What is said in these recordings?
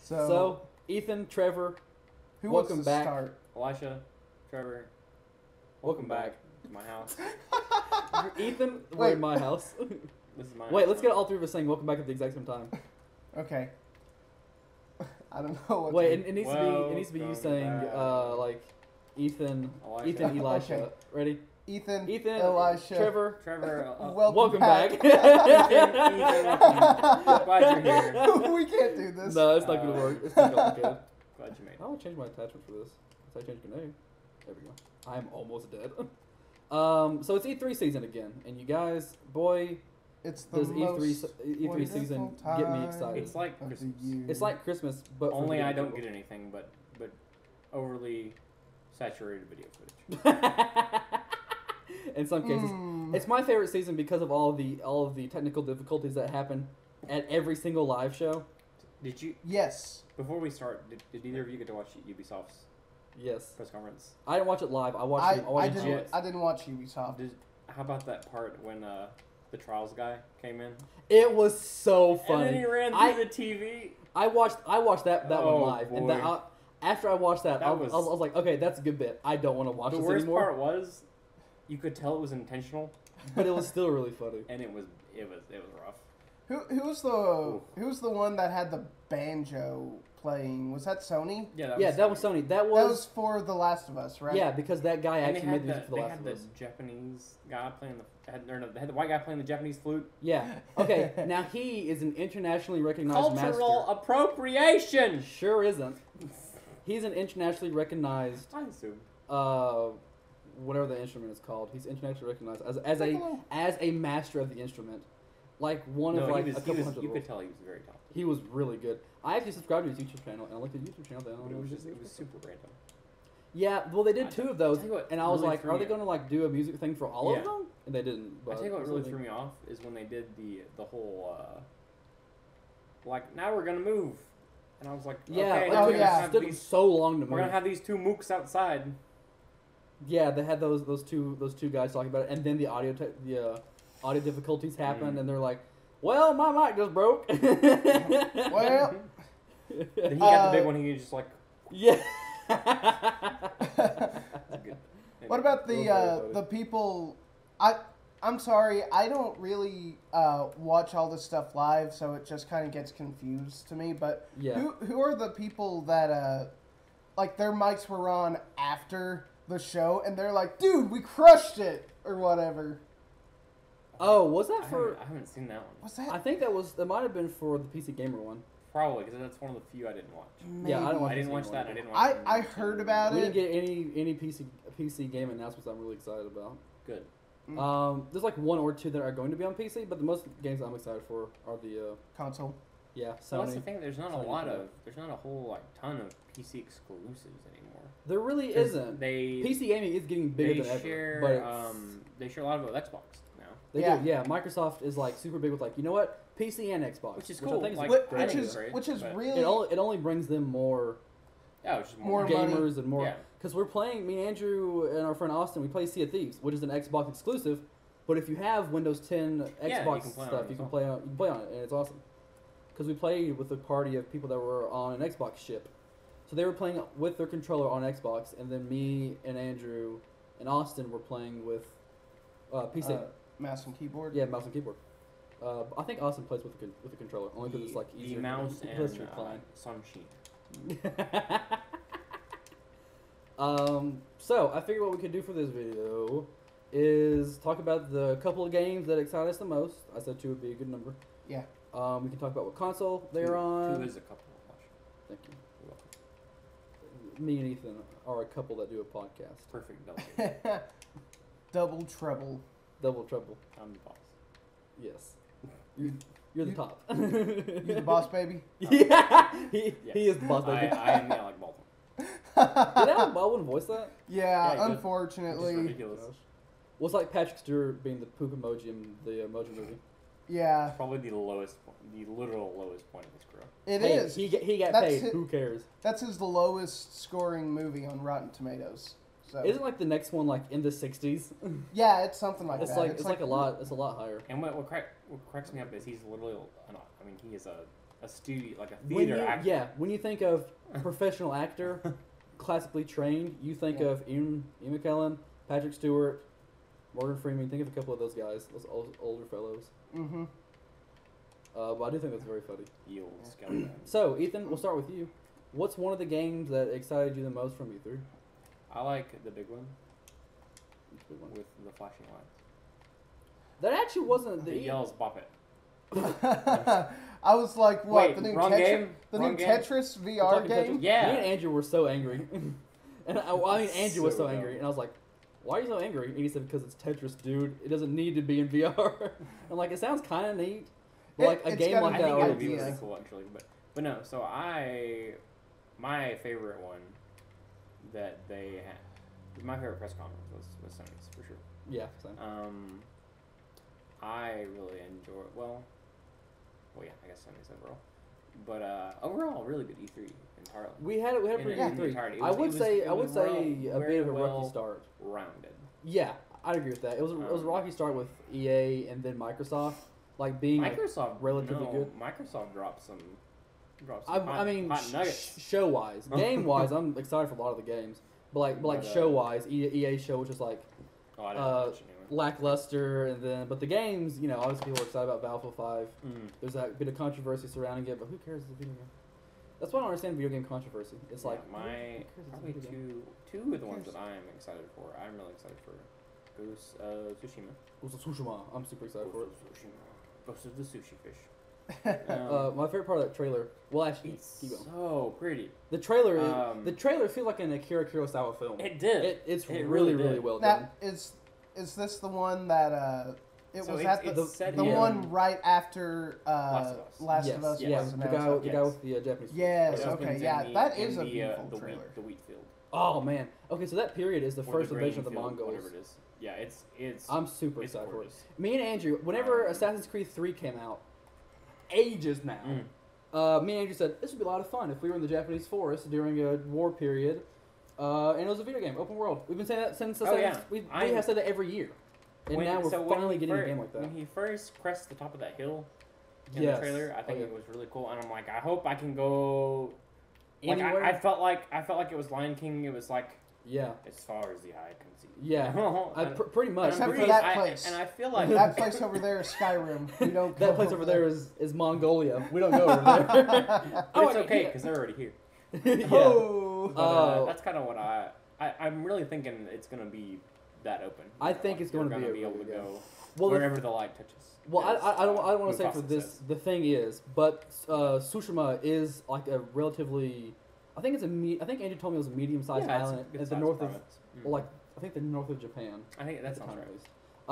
So Ethan, Trevor, who welcome wants to back. start? Elisha, Trevor, welcome back to my house. Ethan, we're in my house. This is my Wait, house let's now. get all three of us saying welcome back at the exact same time. Okay. I don't know what. Wait, to it needs to be you Welcome saying back. like Ethan, Elisha. Ethan, Elisha. Okay. Ready? Ethan, Ethan, Elisha, Trevor. Trevor, welcome back. Ethan, welcome. Glad you're here. We can't do this. No, it's not gonna work. It's too complicated. Glad you made I it. will change my attachment for this. So I change grenade. There we go. I'm almost dead. So it's E3 season again, and you guys, boy, It's the does most E3 season wonderful get me time excited. It's like of the Christmas. year. It's like Christmas, but for Only video I don't people. get anything but overly saturated video footage. In some cases, it's my favorite season because of all of the technical difficulties that happen at every single live show. Did you, Yes. before we start, did either of you get to watch Ubisoft's Yes, press conference? I didn't watch it live. I watched I it didn't. highlights. I didn't watch Ubisoft. How about that part when the Trials guy came in? It was so funny. And then he ran through I- the TV. I watched that Oh, one live, and boy. after I watched that, That I was like, okay, that's a good bit. I don't want to watch The this worst anymore. part was, you could tell it was intentional, But it was still really funny. and it was rough. Who's the one that had the banjo playing? Was that Sony? Yeah, that was Sony. That That was was for The Last of Us, right? yeah, because that guy And actually made the music for The they Last had of the Us. Japanese guy playing they had the white guy playing the Japanese flute. Yeah. Okay. Now he is an internationally recognized Cultural master. appropriation. Sure isn't. He's an internationally recognized I assume. whatever the instrument is called. He's internationally recognized as a master of the instrument. Like one of like a couple hundred. You of could those. tell he was very talented. He was really good. I actually subscribed to his YouTube channel, and I looked at his YouTube channel. But it was super random. Yeah, well, they did two of those, tell you what and I was really like, threw are me they going to like do a music thing for all Yeah. of them? And they didn't. But I tell you what really something- threw me off is when they did the whole like now we're gonna move, and I was like, Yeah, okay, like, now oh, we're it gonna yeah. have took these, so long to we're gonna move. have these two mooks outside. Yeah, they had those two guys talking about it, and then the audio difficulties happened, and they're like, "Well, my mic just broke." Well, Then he got the big one. He was just like, yeah. good. what about Those the are very the people? I'm sorry, I don't really watch all this stuff live, so it just kind of gets confused to me. But Yeah. who are the people that like their mics were on after the show, and they're like, "Dude, we crushed it," or whatever. Oh, was that for? I haven't seen that one. What's that? I think that might have been for the PC Gamer one. Probably because that's one of the few I didn't watch. Yeah, I don't Maybe. watch I didn't PC watch Gamer that. one. I didn't watch. I heard about We it. didn't get any PC game announcements I'm really excited about. Good. There's like one or two that are going to be on PC, but the most games I'm excited for are the Console. So that's the Sony. thing. There's not a whole like ton of PC exclusives anymore. There really 'Cause isn't. They PC gaming is getting bigger they than share ever, but they share a lot of it with Xbox now. they Yeah. do. Yeah, Microsoft is like super big with like, you know what, PC and Xbox, Which is I cool, think is like, a Which, great I which think idea. is great, which is but- really it only brings them more Yeah, it's just More more. money. gamers and more Yeah. because we're playing. Me and Andrew and our friend Austin, we play Sea of Thieves, which is an Xbox exclusive. But if you have Windows 10 Yeah, you Xbox can play on stuff, it you as can well. play on it, and it's awesome. Because we played with a party of people that were on an Xbox ship, so they were playing with their controller on Xbox, and then me and Andrew and Austin were playing with PC. mouse and keyboard. Yeah, mouse and keyboard. I think Austin plays with the controller only because it's like easier. The mouse to and recline. some sheet. So I figured what we could do for this video is talk about the couple of games that excite us the most. I said 2 would be a good number. Yeah. We can talk about what console they're on. 2 is a couple. Thank you. You're welcome. Me and Ethan are a couple that do a podcast. Perfect double. Double trouble. Double trouble. I'm the boss. Yes. You're the You- top. You the boss, baby? Yeah. He Yes. is the boss baby. I am the Alec Baldwin. Did Alec Baldwin voice that? Yeah, he did. It's unfortunately. ridiculous. Well, it's like Patrick Stewart being the poop emoji in the emoji movie. Yeah, Probably the lowest point, the literal lowest point of his career. it Hey, is. He got That's paid. it. Who cares? That's his lowest scoring movie on Rotten Tomatoes. So Isn't like the next one like in the 60s? yeah, it's something like It's that. like a lot. It's a lot higher. And what cracks me up is he's literally, I mean, he is a a studio, like a When theater you, actor. yeah, when you think of professional actor, classically trained, you think Yeah. of Ian McKellen, Patrick Stewart, Morgan Freeman. Think of a couple of those guys, those older fellows. Mm-hmm. But I do think that's very funny. You old skeleton. So, Ethan, we'll start with you. What's one of the games that excited you the most from E3? I like the big one Which big one? with the flashing lights. That actually wasn't The the. yells bop it. I was like, what? Wait, the new wrong Tetris, game? the Wrong new game? Tetris We're VR talking game. Tetris. Yeah. Me and Andrew were so angry. And I mean, Andrew was So so angry. dumb. And I was like, why are you so angry? And he said, because it's Tetris, dude. It doesn't need to be in VR. I'm like, it sounds kind of neat. But like a It's game got like I a that. think it would be idea. really cool actually, but no. So my favorite one that they had, my favorite press conference was Sony's for sure. Yeah, same. I really enjoy. Well, yeah, I guess Sony's overall, but overall, really good E3 entirely. We had a In pretty its E3. entirety. It I was- would it was- say it I would was say a very bit of a well rocky start. rounded. Yeah, I'd agree with that. It was a Um, rocky start with EA and then Microsoft, like being like, Microsoft relatively no, good. Microsoft dropped some. I mean, hot nuggets. show wise, game wise, I'm excited for a lot of the games, but like But, show wise, EA show was just like Oh, I didn't uh, watch it anyway. lackluster, and then but the games, you know, obviously people are excited about Battlefield 5. Mm. There's that bit of controversy surrounding it, but who cares? It's a video game. That's why I don't understand video game controversy. It's like Yeah, who my cares? It's a probably video game. two of the ones cares? that I'm excited for. I'm really excited for Ghost Tsushima. Ghost of Tsushima. I'm super excited for it. Ghost of Tsushima. Ghost of the sushi fish. My favorite part of that trailer. Well, actually, It's keep going. so pretty. The trailer. Um, The trailer feels like an Akira Kurosawa film. It did. It's It really, really really did. well done. Now, is this the one that it So was it's- at it's the set the in one right after Last of Us. Last yes, of Us yes. was The announced? guy, Okay. the guy with the Japanese. Yes, It okay, opens yeah, in that the, is in a the, beautiful the trailer. Wheat, the wheat field. Oh man. Okay, so that period is the Or first the invasion of the grain field, Mongols. Whatever it is. Yeah, it's. I'm super it's excited for it. gorgeous. Me and Andrew, whenever Um, Assassin's Creed 3 came out, ages now. Me and Andrew said this would be a lot of fun if we were in the Japanese forest during a war period, and it was a video game, open world. We've been saying that since Oh, Assassin's. yeah. We I'm- have said that every year, and now we're finally getting a game like that. When he first pressed the top of that hill in Yes. the trailer, I think Oh, yeah. it was really cool, and I'm like, I hope I can go. Like Anywhere? I felt like it was Lion King. It was like Yeah, as far as the eye can see. yeah. And- Pretty much. and I'm Except for pretty- that I- place. and I feel like That place over there is Skyrim. We don't. That go place over there is Mongolia. We don't go over there. but Oh, it's I- okay yeah. because they're already here. yeah. Oh. But, Oh. that's kind of what I'm really thinking it's gonna be that open. I You know, think like, it's gonna you're be a able really to good- go Well, the- wherever the light touches. Well, as, I don't want to say for Mufasa this. says. The thing is, but Tsushima is like a relatively. I think it's I think Andrew told me it was a medium-sized Yeah, it's a island good at the size north of, province. Mm. well, like I think the north of Japan. I think that at the sounds time right. at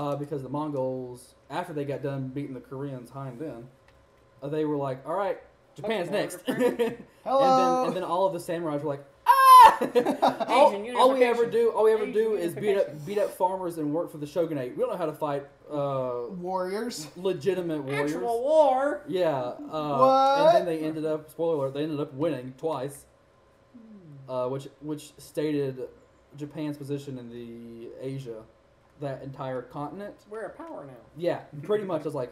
least. Because the Mongols, after they got done beating the Koreans high and then, they were like, "All right, Japan's Okay, next." we're Hello. and then all of the samurais were like, "Ah!" Asian all we ever unification. do Asian is beat up farmers and work for the shogunate. We don't know how to fight Warriors. legitimate warriors. Actual war. Yeah. What? And then they ended up, spoiler alert, they ended up winning twice, which stated Japan's position in the Asia, that entire continent. We're a power now. Yeah, pretty much. It's like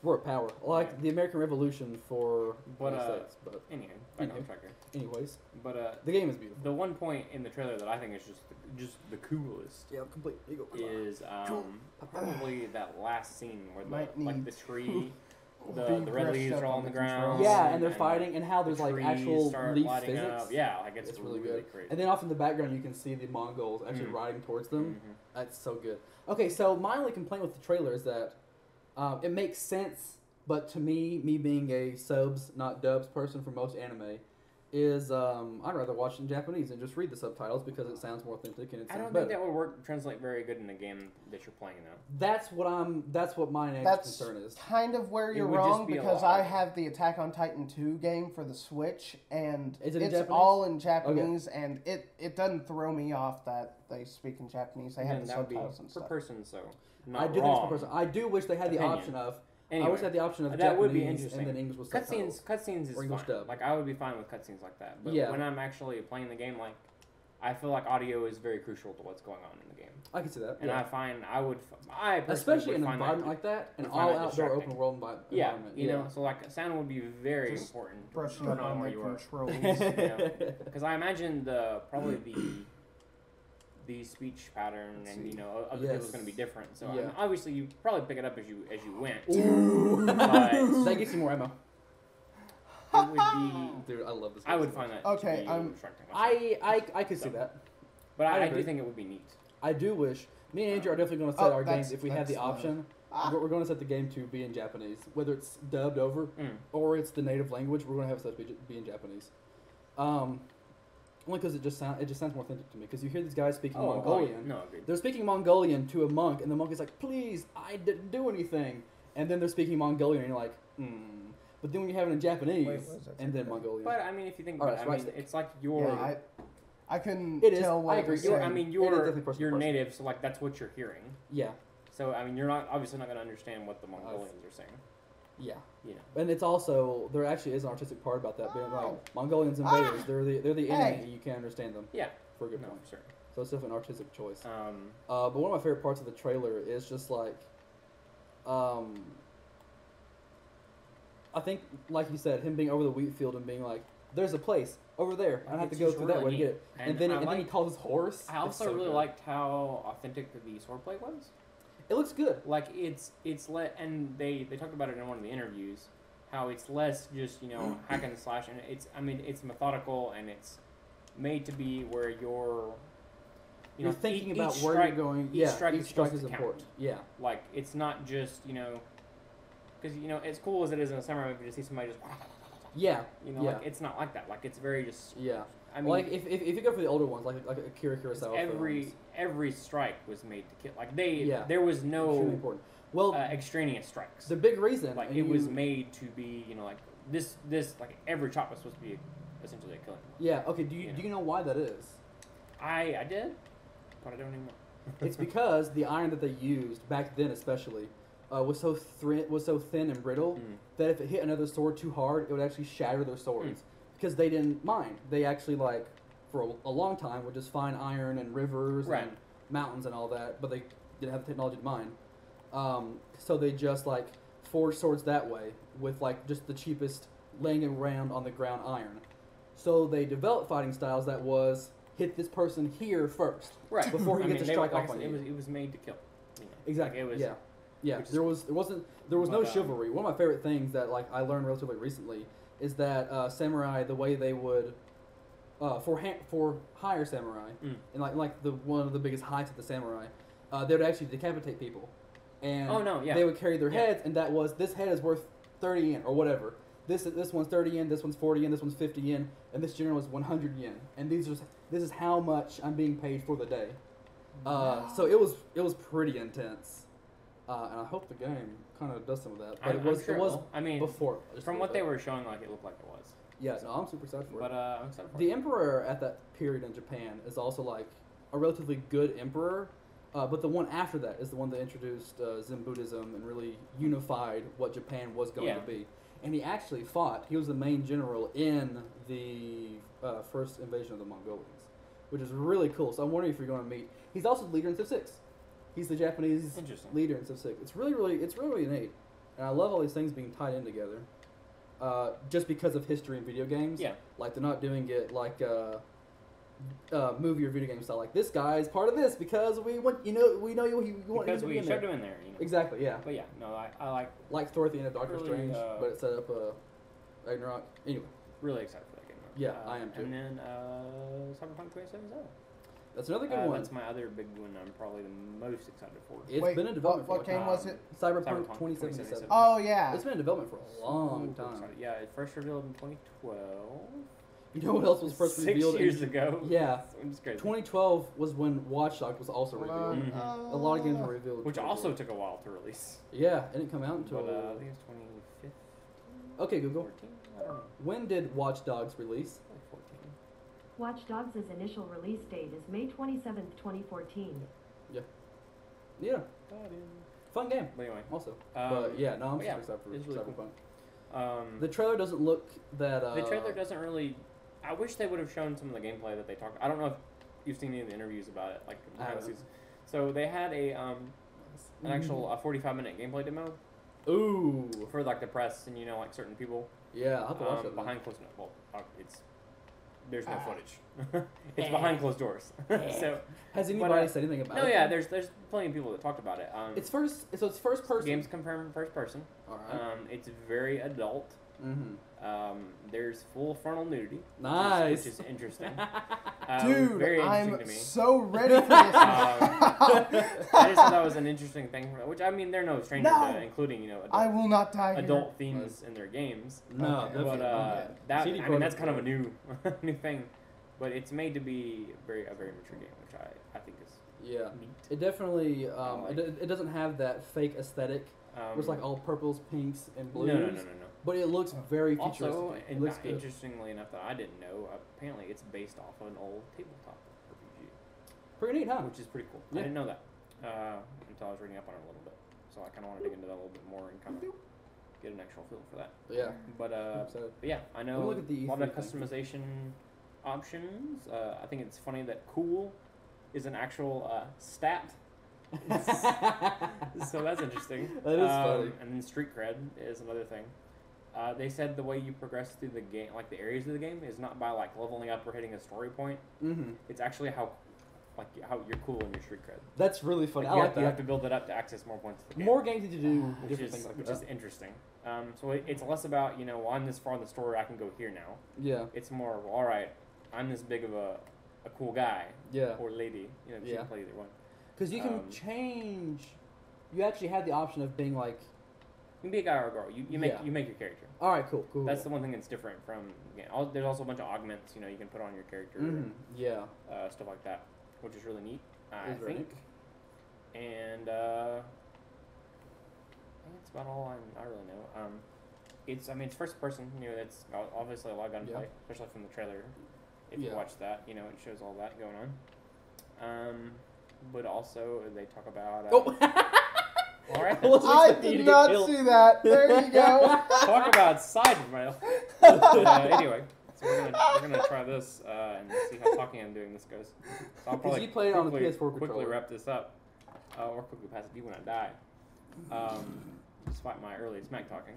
we're a power, like the American Revolution for But, United States. But Anyway, back on Anyway. track here. anyways, But the game is beautiful. the one point in the trailer that I think is just the coolest Yeah, complete ego. is probably that last scene where Might the need the tree, to the be red brushed leaves up are all on on the the ground. controls. Yeah, and they're fighting, and how the there's like trees actual start leaf lighting physics. up. Yeah, like it's It's really really good. crazy. And then off in the background, you can see the Mongols actually Mhm. riding towards them. Mhm. That's so good. Okay, so my only complaint with the trailer is that it makes sense, but to me being a subs, not dubs person for most anime, is I'd rather watch it in Japanese and just read the subtitles because it sounds more authentic and it I sounds don't better. think that would translate very good in the game that you're playing though. That's what my next That's concern is. kind of where It you're would just wrong be a because lot. I have the Attack on Titan 2 game for the Switch and Is it in it's Japanese? all in Japanese and it doesn't throw me off that they speak in Japanese. They have And the that would be subtitles and per stuff. person, so I not do think wrong. it's per person. I do wish they had the Opinion. option of. Anyway, I wish they had the option of that Japanese would be interesting. and then English with subtitles. Cutscenes is Or English fine. dub. Like I would be fine with cutscenes like that. But Yeah. when I'm actually playing the game, like I feel like audio is very crucial to what's going on in the game, I can see that. and yeah. I find I personally Especially would in an find environment that, like that, an would find that all-outdoor distracting. open world yeah, environment. you know, so like sound would be very Just important Brushing depending up on on where the you are. controls. Because I imagine the speech pattern and see. other people's Yes. going to be different. So I Yeah. mean, obviously you probably pick it up as you went. Ooh. But That gets you more ammo. it would be. Dude, I love this. I game would so find much. that Okay, to be I'm- distracting. myself. I could see So. that. But I'd I agree. do think it would be neat. I do wish. Me and Andrew are definitely going to set Oh, our games that's- if we have the that's, option. Ah. We're going to set the game to be in Japanese, whether it's dubbed over or it's the native language. We're going to have it set be in Japanese. Only because it just sounds more authentic to me. Because you hear these guys speaking Mongolian. No, agreed. They're speaking Mongolian to a monk, and the monk is like, "Please, I didn't do anything." And then they're speaking Mongolian, and you're like, "Hmm." But then when you have it in Japanese, Wait, what is that and then saying? Mongolian, But I mean, if you think All about right, it, I so mean, I it's like your. Yeah, I couldn't It is. tell what I it agree. was You're- saying. I mean, It is you're definitely person to you're person. native, so like that's what you're hearing. yeah, So I mean, you're not obviously not going to understand what the Mongolians are saying. yeah. You know. And it's also there actually is an artistic part about that being like Mongolians invaders. They're the enemy, Hey. and you can't understand them Yeah. for a good No, point. for sure. So it's definitely an artistic choice. Um, But one of my favorite parts of the trailer is just like, I think, like you said, him being over the wheat field and being like, "There's a place over there. I have to It's go just through that really way to get neat. it." And And then I and then he like- calls his horse. I It's also so really good. liked how authentic the swordplay was. It looks good. Like it's and they talked about it in one of the interviews, how it's less just hack and slash, and it's methodical and it's made to be where you're You're thinking about each where strike, you're going. each Yeah, strike each is strike supposed is to count. important. Yeah, Like it's not just because as cool as it is in a samurai movie to see somebody just yeah, yeah, like it's not like that. Like it's very just. yeah. I mean, Like if you go for the older ones, like Akira Kurosawa, every strike was made to kill. Like Yeah. there was extremely no important. Well, extraneous strikes. the big reason, Like and it was you- made to be, like this like every chop was supposed to be essentially a killing. Yeah. Okay. Do you know. you know why that is? I did, but I don't anymore. It's because the iron that they used back then, especially, was so thin and brittle Mm. that if it hit another sword too hard, it would actually shatter their swords. Because they didn't mind. They actually for a long time would just find iron in rivers Right. and mountains and all that, but they didn't have the technology to mine. So they just forged swords that way with just the cheapest laying around on the ground iron. So they developed fighting styles that was hit this person here first. Right. Before he I gets mean, a strike like off I on said, you. it was made to kill. Exactly. Like, it was. Yeah. which is- There was no But, chivalry. One of my favorite things that I learned relatively recently is that samurai, the way they would for higher samurai and like the one of the biggest heights of the samurai, they would actually decapitate people, and Oh, no, yeah. they would carry their Yeah. heads, and that was this head is worth 30 yen or whatever. This one's 30 yen, this one's 40 yen, this one's 50 yen, and this general is 100 yen, and this is how much I'm being paid for the day. So it was pretty intense, and I hope the game kind of does some of that. But I'm it was sure it was will. I mean, before. just a from little what they bit. were showing, like it looked like it was. Yeah, no, I'm super excited for But it. I'm excited for The it. emperor at that period in Japan is also a relatively good emperor, but the one after that is the one that introduced Zen Buddhism and really unified what Japan was going Yeah. to be. And he actually fought. He was the main general in the first invasion of the Mongolians, which is really cool. So I'm wondering if you're going to meet. He's also the leader in Civ 6. He's the Japanese Interesting. leader in Civ 6. It's really neat, and I love all these things being tied in together. Just because of history in video games. Yeah. Like they're not doing it like movie or video game style. Like this guy is part of this because we want we know you want him Because to be we in shoved there. him in there. Exactly. Yeah. But yeah, no, I like Like Thor at the end of Doctor Really, Strange, but it set up Ragnarok. Anyway, really excited for that game. Yeah, I am too. And then Cyberpunk 2077. that's another good one. That's my other big one. I'm probably the most excited for. It's Wait, been in development what for a long game time. was it? Cyberpunk Cyberpunk 2077. 2077. Oh yeah. It's been in development for a long Super time. excited. Yeah, it first revealed in 2012. You know what else was first 6 revealed? years ago. Yeah. It's crazy. 2012 was when Watch Dogs was also Hold revealed. on. Mhm. A lot of games were revealed. in Which 2012. also took a while to release. Yeah, it didn't come out until. But I think it's 2015. Okay, Google. 14? I don't know. When did Watch Dogs release? Like 14. Watch Dogs' initial release date is May 27th, 2014. Yeah, fun game. But anyway. Also, Um, but yeah, no, I'm but yeah, super excited for it's really Cyberpunk. cool. The trailer doesn't look that. The trailer doesn't really. I wish they would have shown some of the gameplay that they talked. I don't know if you've seen any of the interviews about it, like I behind the haven't. scenes. So they had an actual 45-minute gameplay demo Ooh. for like the press and like certain people Yeah, I'll have to watch that. behind closed doors. Well, there's no Ah. footage. It's behind closed doors. So Has but, anybody said anything about no, it? yeah, there's plenty of people that talked about it. It's first person. games confirmed first person. All right. It's very adult. Mm-hmm. There's full frontal nudity. Nice. Which is interesting. Dude, very interesting I'm to me. so ready for this. I just thought that was an interesting thing. Which I mean, they're no stranger No. to including adult, I will not die here. adult themes in their games. No, Okay. definitely. But okay. that CD I mean that's Projekt kind of a Red. new thing, but it's made to be a very mature game, which I think is Yeah. neat. It definitely like it doesn't have that fake aesthetic. Where it's like all purples, pinks, and blues. no. But it looks very futuristic. Also, it and looks good. interestingly enough, that I didn't know, apparently it's based off of an old tabletop RPG, Pretty neat, huh? which is pretty cool. Yeah. I didn't know that until I was reading up on it a little bit. So I kind of want to dig into that a little bit more and kind of get an actual feel for that. Yeah. But So, yeah, I know look at the a lot of E3 thing. customization options. I think it's funny that cool is an actual stat. So that's interesting. That is funny. And then street cred is another thing. They said the way you progress through the game, like the areas of the game, is not by like leveling up or hitting a story point. Mm-hmm. It's actually how you're cool in your street cred. That's really funny. Like, I you, like have, that. you have to build it up to access more points. Of the game, More games need to do which different is things like which that. is interesting. So it's less about well, I'm this far in the story, I can go here now. Yeah. It's more all right. I'm this big of a cool guy Yeah. or lady. You Yeah. can play either one. Because you can change. You actually have the option of being like, You can be a guy or a girl. You make your character. all right, cool. That's the one thing that's different from. There's also a bunch of augments. You can put on your character. Mm-hmm. Yeah. Stuff like that, which is really neat. I Is very think. And I think that's about all I really know. It's first person. That's obviously a lot of gunplay, Yeah. especially from the trailer. If Yeah. you watch that, it shows all that going on. But also they talk about. All right. Then. I did not see that. There you go. Talk about side mail. Anyway, so we're gonna try this and see how talking I'm doing this goes. So I'll probably you played it on the quickly- PS4 quickly controller. wrap this up, or quickly pass it to you when I die. Despite my early smack talking.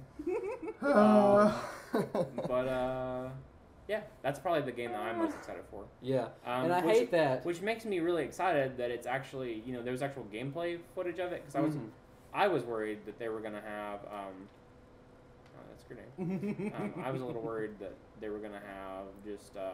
But yeah, that's probably the game that I'm most excited for. Yeah. And I which- hate that. Which makes me really excited that it's actually there was actual gameplay footage of it because Mhm. I was worried that they were gonna have oh, that's a grenade. I was a little worried that they were gonna have just some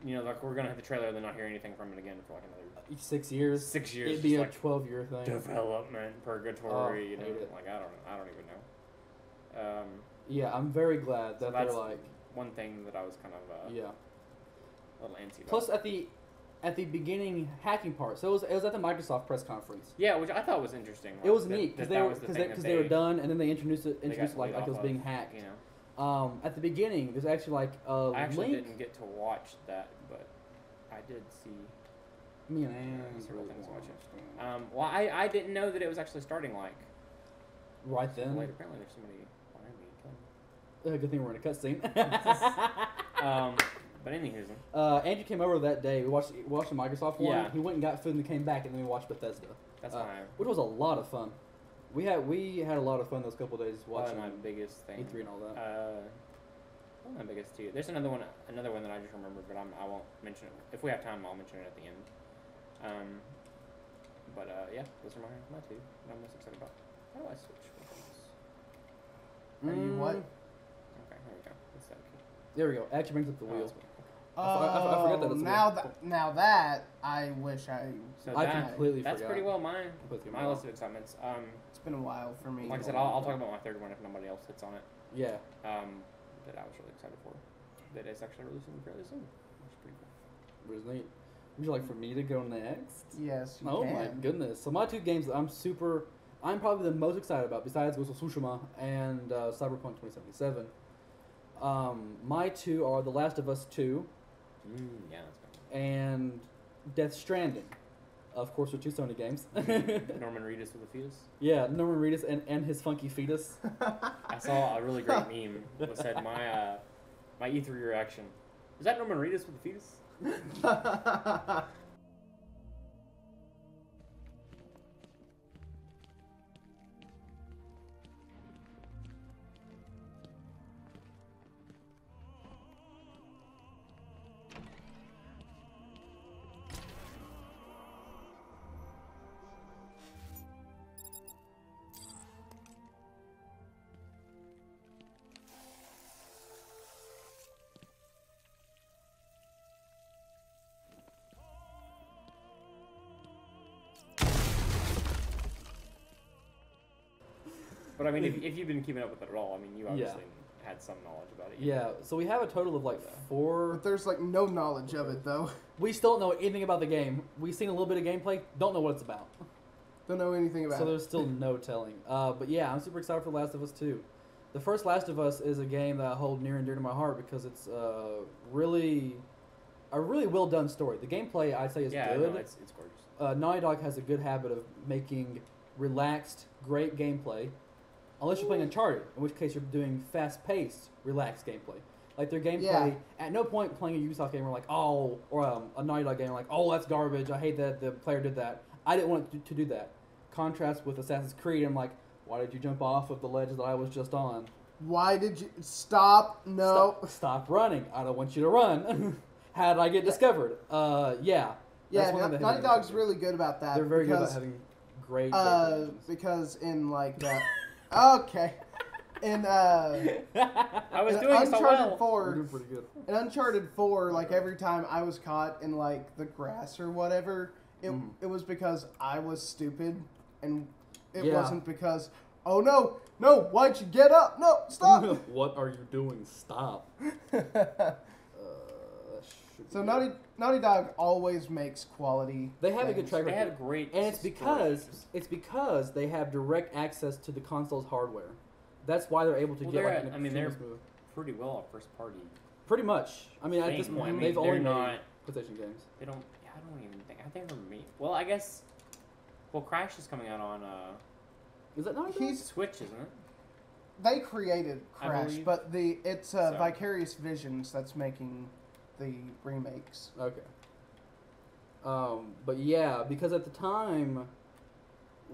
like we're gonna have the trailer and then not hear anything from it again for like another 6 years. 6 years. It'd be just a like 12-year thing. development purgatory. Oh, hate it. Like I don't even know. Yeah, I'm very glad So that they're that's like, one thing that I was kind of yeah. a little antsy about. Plus, at the beginning hacking part, so it was at the Microsoft press conference. Yeah, which I thought was interesting. It was that- neat that because was the thing that they were done, and then they introduced got like lead it was off being of, hacked. At the beginning, there's actually like a I actually link. didn't get to watch that, but I did see Me and Anne several really things to watch watched it. Well, I didn't know that it was actually starting like right then. later. Apparently, there's somebody behind me. Killing me. Good thing we're in a cutscene. But anywho, Andrew came over that day. We watched the Microsoft one. Yeah. He went and got food and came back, and then we watched Bethesda, that's which was a lot of fun. We had a lot of fun those couple days probably watching my biggest thing. E3 and all that. One of my biggest too. There's another one that I just remembered, but I won't mention it. If we have time, I'll mention it at the end. But yeah, those are my two that I'm most excited about. How do I switch? Are you what? Okay, here we go. What's that key? There we go. Actually brings up the Oh, wheel. that's what- I forgot that it's now that I wish So I that- completely that's forgot. pretty well my Completely my forgot. list of excitements. it's been a while for me. Like I said, I'll talk about my third one if nobody else hits on it. Yeah. That I was really excited for. That is actually releasing fairly soon. Which is pretty cool. Where's Nate? Would you like for me to go next? Yes, you Oh can. my goodness! So my two games that I'm probably the most excited about, besides Ghost of Tsushima and Cyberpunk 2077. My two are The Last of Us 2 Yeah, that's good. and Death Stranding. Of course, they're two Sony games. Norman Reedus with a fetus. Yeah, Norman Reedus and his funky fetus. I saw a really great meme that said my E3 reaction. Is that Norman Reedus with the fetus? But I mean, if you've been keeping up with it at all, I mean, you obviously had some knowledge about it. Yeah, so we have a total of like But 4. there's like no knowledge of it though. We still don't know anything about the game. We've seen a little bit of gameplay, don't know what it's about. Don't know anything about So it. there's still no telling. But yeah, I'm super excited for The Last of Us 2. The first Last of Us is a game that I hold near and dear to my heart because it's a really well done story. The gameplay, I'd say, is good. No, it's gorgeous. Naughty Dog has a good habit of making relaxed, great gameplay. Unless you're playing Uncharted, in which case you're doing fast-paced, relaxed gameplay. Like their gameplay, Yeah. at no point playing a Ubisoft game, we're like, oh, or a Naughty Dog game, we're like, oh, that's garbage. I hate that the player did that. I didn't want it to do that. Contrast with Assassin's Creed, I'm like, why did you jump off of the ledge that I was just on? Why did you stop? No. Stop running. I don't want you to run. How did I get discovered? Yeah. Yeah, That's one of the Naughty hidden Dog's messages. really good about that. They're very good about because, having great gameplay. because in like okay, in I was in doing so Uncharted well. We're 4, doing pretty good. in Uncharted 4, like every time I was caught in like the grass or whatever, it was because I was stupid, and it Yeah. wasn't because oh no, why'd you get up? No, stop. What are you doing? Stop. So Naughty Dog always makes quality. They have a good things. track They record. had great. And it's because they have direct access to the console's hardware. That's why they're able to Well, get they're like at- an I mean, they're- extremely smooth. pretty well a first party. Pretty much. I mean, at this thing. point, I mean, they've they're only not. made PlayStation games. They don't. Yeah, I don't even think. I think ever made. Well, I guess. Well, Crash is coming out on Is that not? He's- Switch, isn't it? They created I Crash, believe but it's so. Vicarious Visions that's making the remakes. Okay. But yeah, because at the time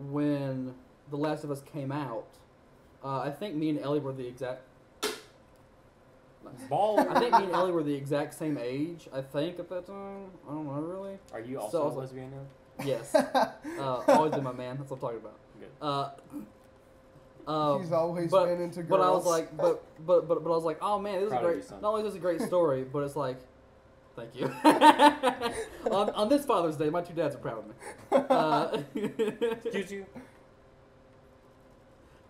when The Last of Us came out, I think me and Ellie were the exact. Ball. I think me and Ellie were the exact same age. I think at that time. I don't know really. Are you So also I a was like- lesbian now? Yes. Always been my man. That's what I'm talking about. Good. She's always but, been into girls. But I was like, but I was like, oh man, this is a Proud of great. you, son. Not only is this a great story, but it's like, thank you. on this Father's Day, my 2 dads are proud of me. Excuse you.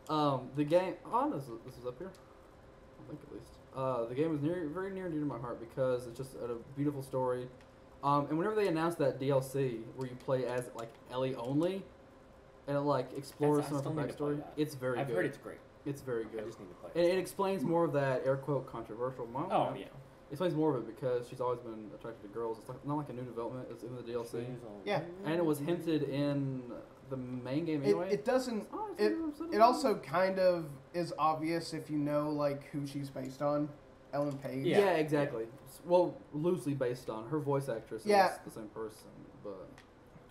The game. Oh, this is up here. I think at least. The game is very near and dear to my heart because it's just a beautiful story. And whenever they announced that DLC where you play as like Ellie only, and it like explores I some of her still need to play backstory, that. it's very I've good. heard it's great. It's very I good. just need to play And it. it explains more of that air quote controversial moment. Oh yeah. It explains more of it because she's always been attracted to girls. It's like, not like a new development. It's in the DLC, Yeah. and it was hinted in the main game anyway. It doesn't. Oh, it's It in the- it also kind of is obvious if you know like who she's based on, Ellen Page. Yeah, Yeah. exactly. Well, loosely based on her voice actress Yeah. is the same person, but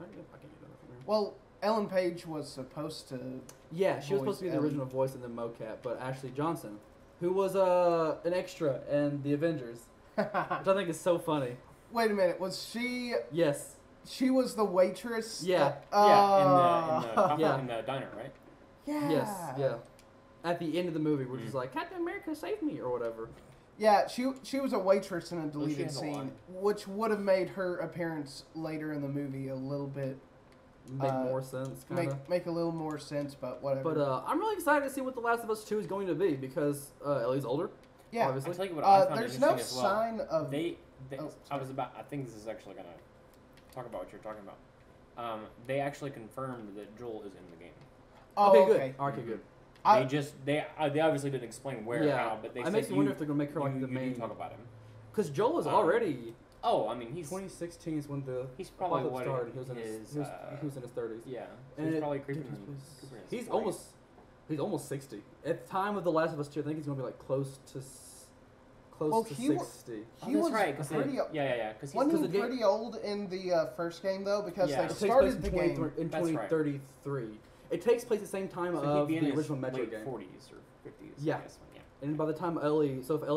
I can't get that from here. Well, Ellen Page was supposed to. Yeah, she was supposed to be the Ellie. original voice in the mocap, but Ashley Johnson, who was an extra in the Avengers, which I think is so funny. Wait a minute. Was she? Yes. She was the waitress. Yeah. Yeah, Yeah. in the diner, right? Yeah. Yes. Yeah. At the end of the movie, where she's like, "Captain America, save me," or whatever. Yeah, she was a waitress in a she deleted has a scene, line. which would have made her appearance later in the movie a little bit Make more sense, kind of. make a little more sense, but whatever. But I'm really excited to see what The Last of Us 2 is going to be because Ellie's older. yeah, obviously. I'll tell you what I found there's no interesting as well. sign of. They Oh, I was about. I think this is actually gonna talk about what you're talking about. They actually confirmed that Joel is in the game. Oh, okay, okay. good. Okay, good. I- They obviously didn't explain where Yeah. how, but they It said makes me you, wonder if they're gonna make her like you the do main. talk about him. Because Joel is Um, already. Oh, I mean he's 2016 is when the he's probably apocalypse what started. He was in his, he was in his 30s. yeah. So And he's it probably takes creeping. place- in his He's 40s. almost. He's almost 60. At the time of The Last of Us 2, I think he's gonna be like close to Well, 60. he Oh, He that's was right. Cause pretty. yeah. Because he's Wasn't he the game- pretty old in the first game though? Because Yeah. they It It takes place started in, the 20, game. in That's right. 2033. It takes place at the same time so of he'd be in the his original Metro late game. 40s or 50s. Yeah. I guess, yeah. And by the time Ellie, so if if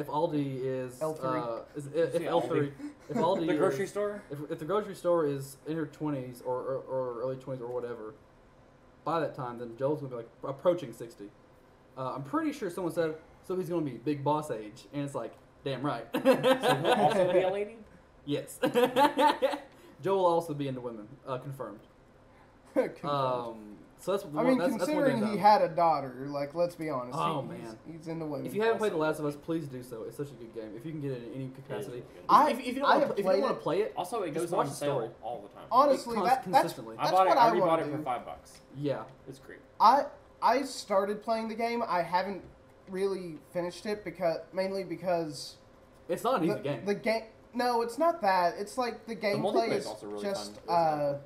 Aldi is L3. if See L3, if Aldi The grocery is, store. if the grocery store is in her 20s or early 20s or whatever, by that time, then Joel's gonna be like approaching 60. I'm pretty sure someone said so he's gonna be big boss age, and it's like damn right. So he'll also be a lady. Yes. Joel will also be into women, confirmed. So that's I mean, that's considering one he thing had a daughter, like, let's be honest. Oh, he's, man. he's into women. if you haven't played The Last of Us, please do so. It's such a good game. If you can get it in any capacity. really good. I- if you I don't have if you played don't want it. to play it, Also, it Just goes watch on the story. sale all the time. Honestly, that's consistently. that's I bought what it. I I already want bought to it do. for $5. yeah. It's great. I started playing the game. I haven't really finished it mainly because It's not an easy game. The game. No, it's not that. It's like the gameplay multiplayer is is also really just fun.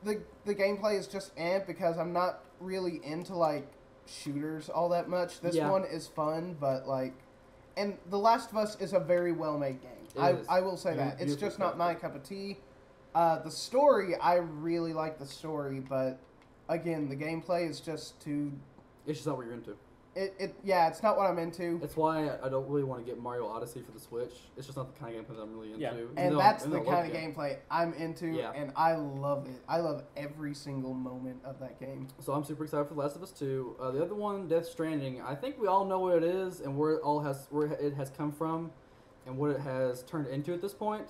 the gameplay is just because I'm not really into like shooters all that much. This Yeah. one is fun, but like, and The Last of Us is a very well made game. It is. I will say that it's Beautiful just not my cup of tea. The story, I really like the story, but again, the gameplay is just too. It's just not what you're into. Yeah, it's not what I'm into. That's why I don't really want to get Mario Odyssey for the Switch. It's just not the kind of gameplay that I'm really into. Yeah. Even And though- that's even the though I love kind of game. gameplay I'm into, Yeah. and I love it. I love every single moment of that game. So I'm super excited for The Last of Us 2. The other one, Death Stranding, I think we all know what it is and where it has come from, and what it has turned into at this point.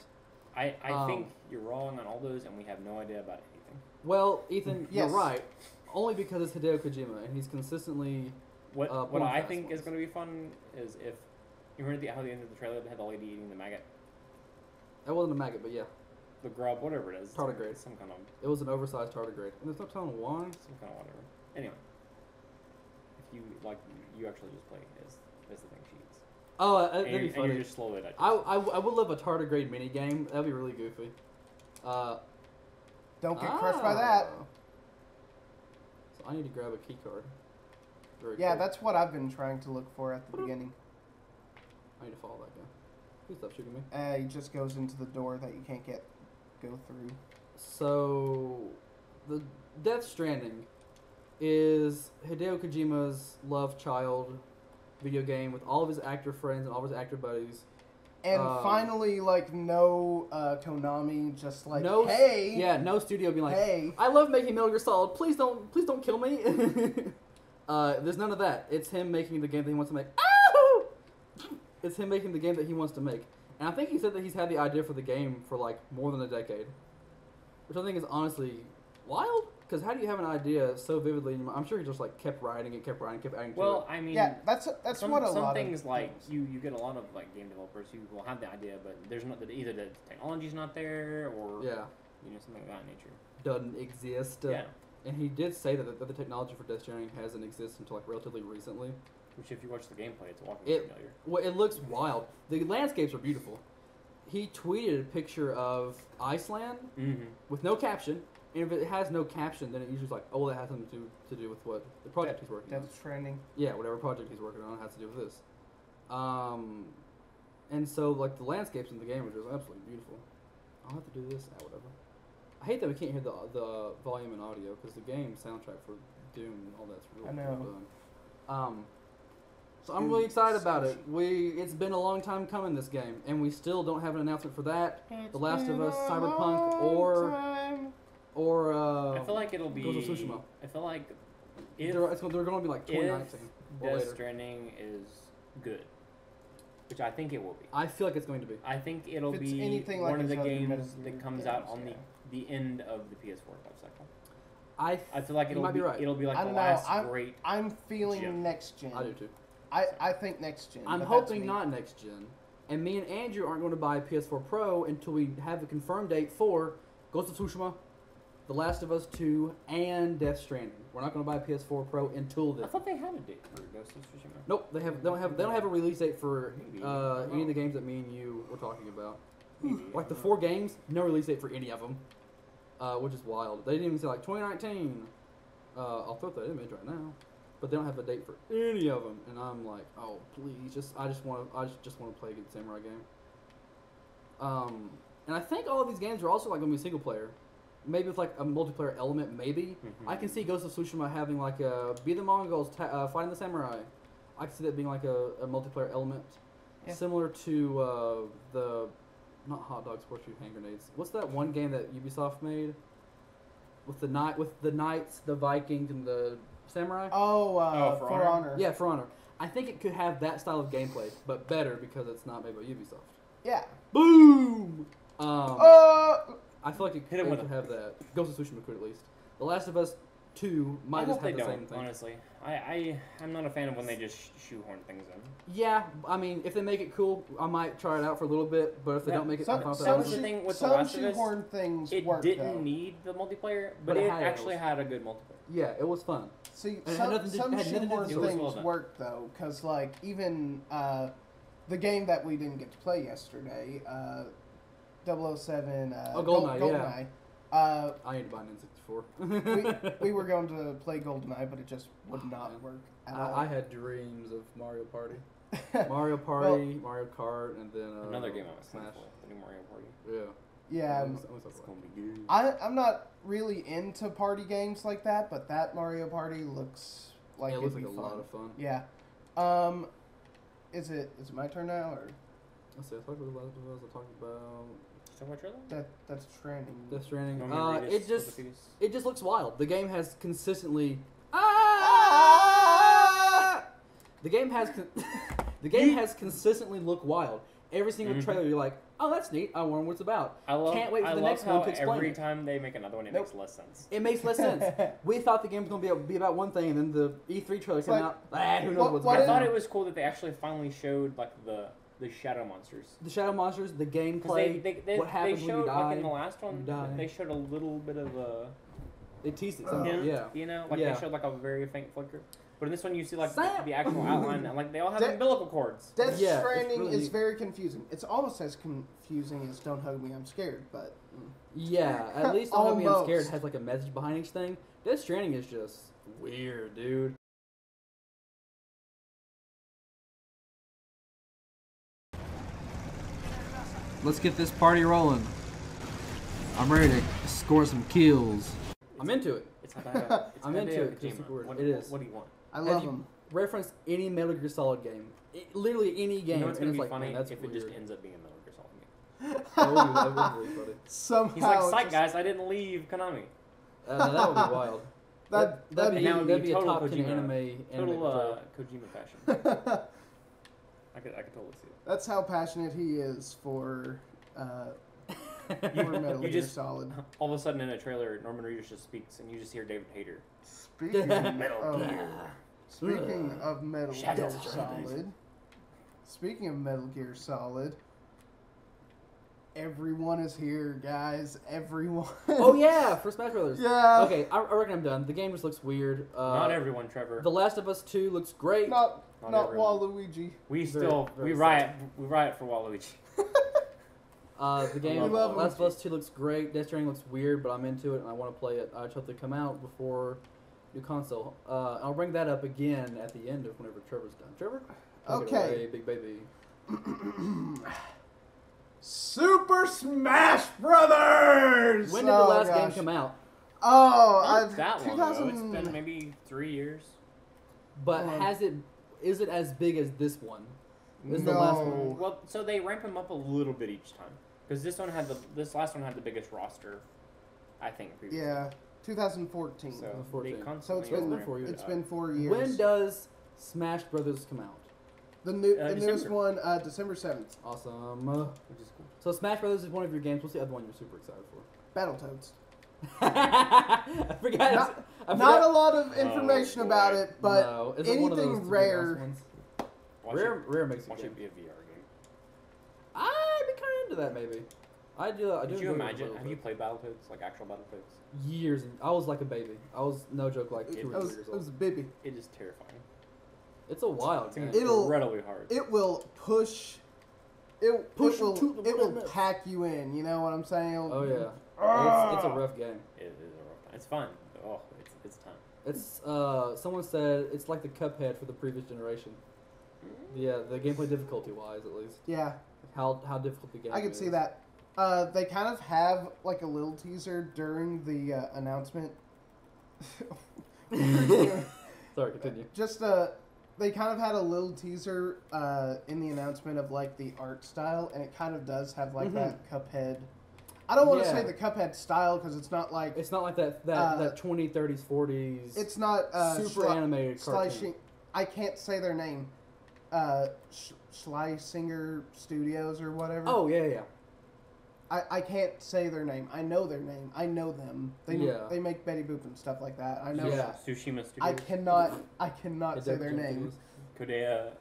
I Um, think you're wrong on all those, and we have no idea about anything. Well, Ethan, Yes. you're right. Only because it's Hideo Kojima, and he's consistently. What pulling I fast think is ones. going to be fun is if you remember how the end of the trailer had the lady eating the maggot, That wasn't a maggot, but yeah, the grub, whatever it is. Tardigrade. Some kind of it was an oversized tardigrade, and there's no telling why. whatever. Anyway, if you like, you actually just play as the thing she eats, Oh, and, that'd be you're, and funny. you're just slowly digesting. I would love a tardigrade mini game. That'd be really goofy. Don't get crushed by that. So I need to grab a key card. Very Yeah, quick. that's what I've been trying to look for at the beginning. I need to follow that guy. Please stop shooting me. He just goes into the door that you can't go through. So, the Death Stranding is Hideo Kojima's love child video game with all of his actor friends and all of his actor buddies. And finally, like, no Konami just like, no, hey, yeah, no studio being like, hey. I love making Metal Gear Solid. Please don't kill me. There's none of that. It's him making the game that he wants to make. Ow! It's him making the game that he wants to make. And I think he said that he's had the idea for the game for like more than a decade, which I think is honestly wild. Because how do you have an idea so vividly in your mind? I'm sure he just like kept writing it, kept adding to well, it. I mean, Yeah, that's some, what a some lot things of like things. you get a lot of like game developers who will have the idea, but there's not either the technology's not there or Yeah, something of that nature. doesn't exist. Yeah. And he did say that the technology for Death Stranding hasn't existed until like relatively recently. Which, if you watch the gameplay, it's a walking It- simulator. Well, it looks wild. The landscapes are beautiful. He tweeted a picture of Iceland Mm-hmm. with no caption, and if it has no caption, then it usually is like, oh, that has something to do with what the project he's working on. Death Stranding. Yeah, whatever project he's working on has to do with this. And so like the landscapes in the game are just absolutely beautiful. I'll have to do this. Whatever. I hate that we can't hear the volume and audio because the game soundtrack for Doom and all that's really I know. well done. So I'm really excited about it. It's been a long time coming, this game, and we still don't have an announcement for that. The Last of Us, Cyberpunk, or I feel like it'll be. Ghost of Tsushima. I feel like if they're going to be like 2019 or Death later. Stranding is good, which I think it will be. I feel like it's going to be. I think it'll If it's be anything like one of his the other games Metal Gear that comes out games, on yeah. the end of the PS4 life cycle. I feel like you it'll might be right. It'll be like I the don't know. last great. I'm feeling Gen. next gen. I do too. I think next gen. I'm but that's hoping me. not next gen. And me and Andrew aren't going to buy a PS4 Pro until we have a confirmed date for Ghost of Tsushima, The Last of Us 2, and Death Stranding. We're not going to buy a PS4 Pro until I then. thought they had a date for Ghost of Tsushima. Nope, they don't have a release date for Maybe. any of the games that me and you were talking about. Maybe. Like the 4 games, no release date for any of them, which is wild. They didn't even say like 2019. I'll throw up that image right now, but they don't have a date for any of them, and I'm like, oh please, I just want to play a good samurai game. And I think all of these games are also like gonna be single player, maybe with like a multiplayer element. Maybe I can see Ghost of Tsushima having like a be the Mongols fighting the samurai. I can see that being like a multiplayer element, similar to the not hot dogs, horseshoe hand grenades. What's that one game that Ubisoft made with the knights, the Vikings, and the samurai? For Honor. Yeah, For Honor. I think it could have that style of gameplay, but better because it's not made by Ubisoft. Yeah. Boom. I feel like it Hit it with could a- have that. Ghost of Tsushima could at least. The Last of Us 2 I might just hope they have the don't. same thing. Honestly, I'm not a fan of when they just shoehorn things in. Yeah, I mean, if they make it cool, I might try it out for a little bit. But if they Yeah, don't make it, Some, I'm fine with that was that. the shoe- thing with The some Last of Us, shoehorn things It work, didn't though. need the multiplayer, But but it it had actually it. had a good multiplayer. Yeah, it was fun. See, it had some, nothing to- some it had nothing to do shoehorn with it. It was things well done. work, though, because, like, even the game that we didn't get to play yesterday, 007, GoldenEye, yeah. GoldenEye, I need to buy an N64. we were going to play GoldenEye, but it just would not man. work at all. I had dreams of Mario Party, Mario Party, Mario Kart, and then Another game I was Smash. playing for, the new Mario Party. Yeah. Yeah, It's gonna be good. I'm not really into party games like that, but that Mario Party looks like Yeah, it looks it'd like be a fun. lot of fun. Yeah. Is it my turn now, or Let's see. I talked about what was I talking about? So what trailer? that's trending? Death Stranding. You want me to read It this just with a piece? it just looks wild. The game has consistently. The game has the game has consistently looked wild. Every single Mhm. trailer, you're like, oh, that's neat. I wonder what it's about. I love. Can't wait for I the love next how one to explain every it. time they make another one, it Nope. makes less sense. It makes less sense. We thought the game was going to be about one thing, and then the E3 trailer It's came like, out. Who knows what- what's what I about? thought is- it was cool that they actually finally showed like the shadow monsters. The Shadow Monsters, the 'Cause gameplay, they what happens they when you showed like in die. the last one, die. they showed a little bit of a they teased it somehow. hint, Yeah. you know, like Yeah. they showed like a very faint flicker. But in this one, you see like Sam! the actual outline, and like they all have Death- umbilical cords. Death Yeah, it's Stranding really is neat. very confusing. It's almost as confusing as Don't Hug Me, I'm Scared, but Yeah, at least Don't Have Me I'm Scared Almost. has like a message behind each thing. Death Stranding is just weird, dude. Let's get this party rolling. I'm ready to score some kills. I'm into it. It's Hideo. It's I'm into Hideo it, 'cause it's Kojima. weird. What, It is. What do you want? I Have love you them. referenced any Metal Gear Solid game. Literally any game. You know what's and gonna it's be like, funny man, that's if weird. it just ends up being a Metal Gear Solid game. That would be really funny. Somehow. He's like, it's psych just- guys, I didn't leave Konami. That would be wild. That'd That'd be, And that would that'd be be a total top 10 Kojima- anime. Total player. Kojima fashion. I could totally see it. That's how passionate he is for Metal You Gear just- Solid. All of a sudden in a trailer, Norman Reedus just speaks, and you just hear David Hayter. Speaking Metal of, Gear. speaking of Metal Shadow Gear Stranding. Solid, speaking of Metal Gear Solid, everyone is here, guys. Everyone. Oh yeah, for Smash Brothers. Yeah. Okay, I reckon I'm done. The game just looks weird. Not everyone, Trevor. The Last of Us 2 looks great. Not Not everyone. Waluigi. We Very- still very we riot for Waluigi. The game We love Last of Luigi. Us 2 looks great. Death Stranding looks weird, but I'm into it and I want to play it. I just hope they come out before new console. I'll bring that up again at the end of whenever Trevor's done. Trevor? Take it Okay. away, big baby. Super Smash Brothers. When did the Oh, last game gosh. come out? Oh, Not I've that long ago. It's 2000. been maybe 3 years. But Um, is it as big as this one? Is the No. last one? Well, so they ramp them up a little bit each time because this last one had the biggest roster, I think. Previously. Yeah, 2014. So 14. they So constantly it's been been 4 years. it's been 4 years. When does Smash Brothers come out? the December. newest one, December 7th. Awesome. which is cool. So Smash Brothers is one of your games. What's the other one you're super excited for? Battletoads. I forgot. Not- I Not a forgot. lot of information boy. about it, but No, is it one of those anything to be rare. last ones? Watch Rare makes it, it watch good. it be a VR game. I'd be kind of into that maybe. I do. Did you enjoy imagine? Battletoads. Have you played Battletoads, like actual Battletoads? Years. I was like a baby. I was no joke like It 2 It or 3 was, years it was old. baby. It is terrifying. It's a wild It's game. It'll- incredibly hard. It will push. It, Push it will. you to the It will limit. pack you in. You know what I'm saying? Oh yeah. Ah! It's a rough game. It is a rough time. It's fun. Oh, it's time. It's someone said it's like the Cuphead for the previous generation. Yeah, the gameplay difficulty wise, at least. Yeah, How difficult the game is. I could see that. They kind of have like a little teaser during the announcement. Sorry, continue. Just they kind of had a little teaser in the announcement of like the art style, and it kind of does have like that Cuphead. I don't want to say the Cuphead style because it's not like It's not like that 2030s 40s. it's not super animated cartoon. Schleiching. I can't say their name. Schleisinger Studios or whatever. Oh yeah. I can't say their name. I know their name. I know them. They make Betty Boop and stuff like that. I know. Yeah. Tsushima Studios. I cannot It say their definitely name. is. Kodea.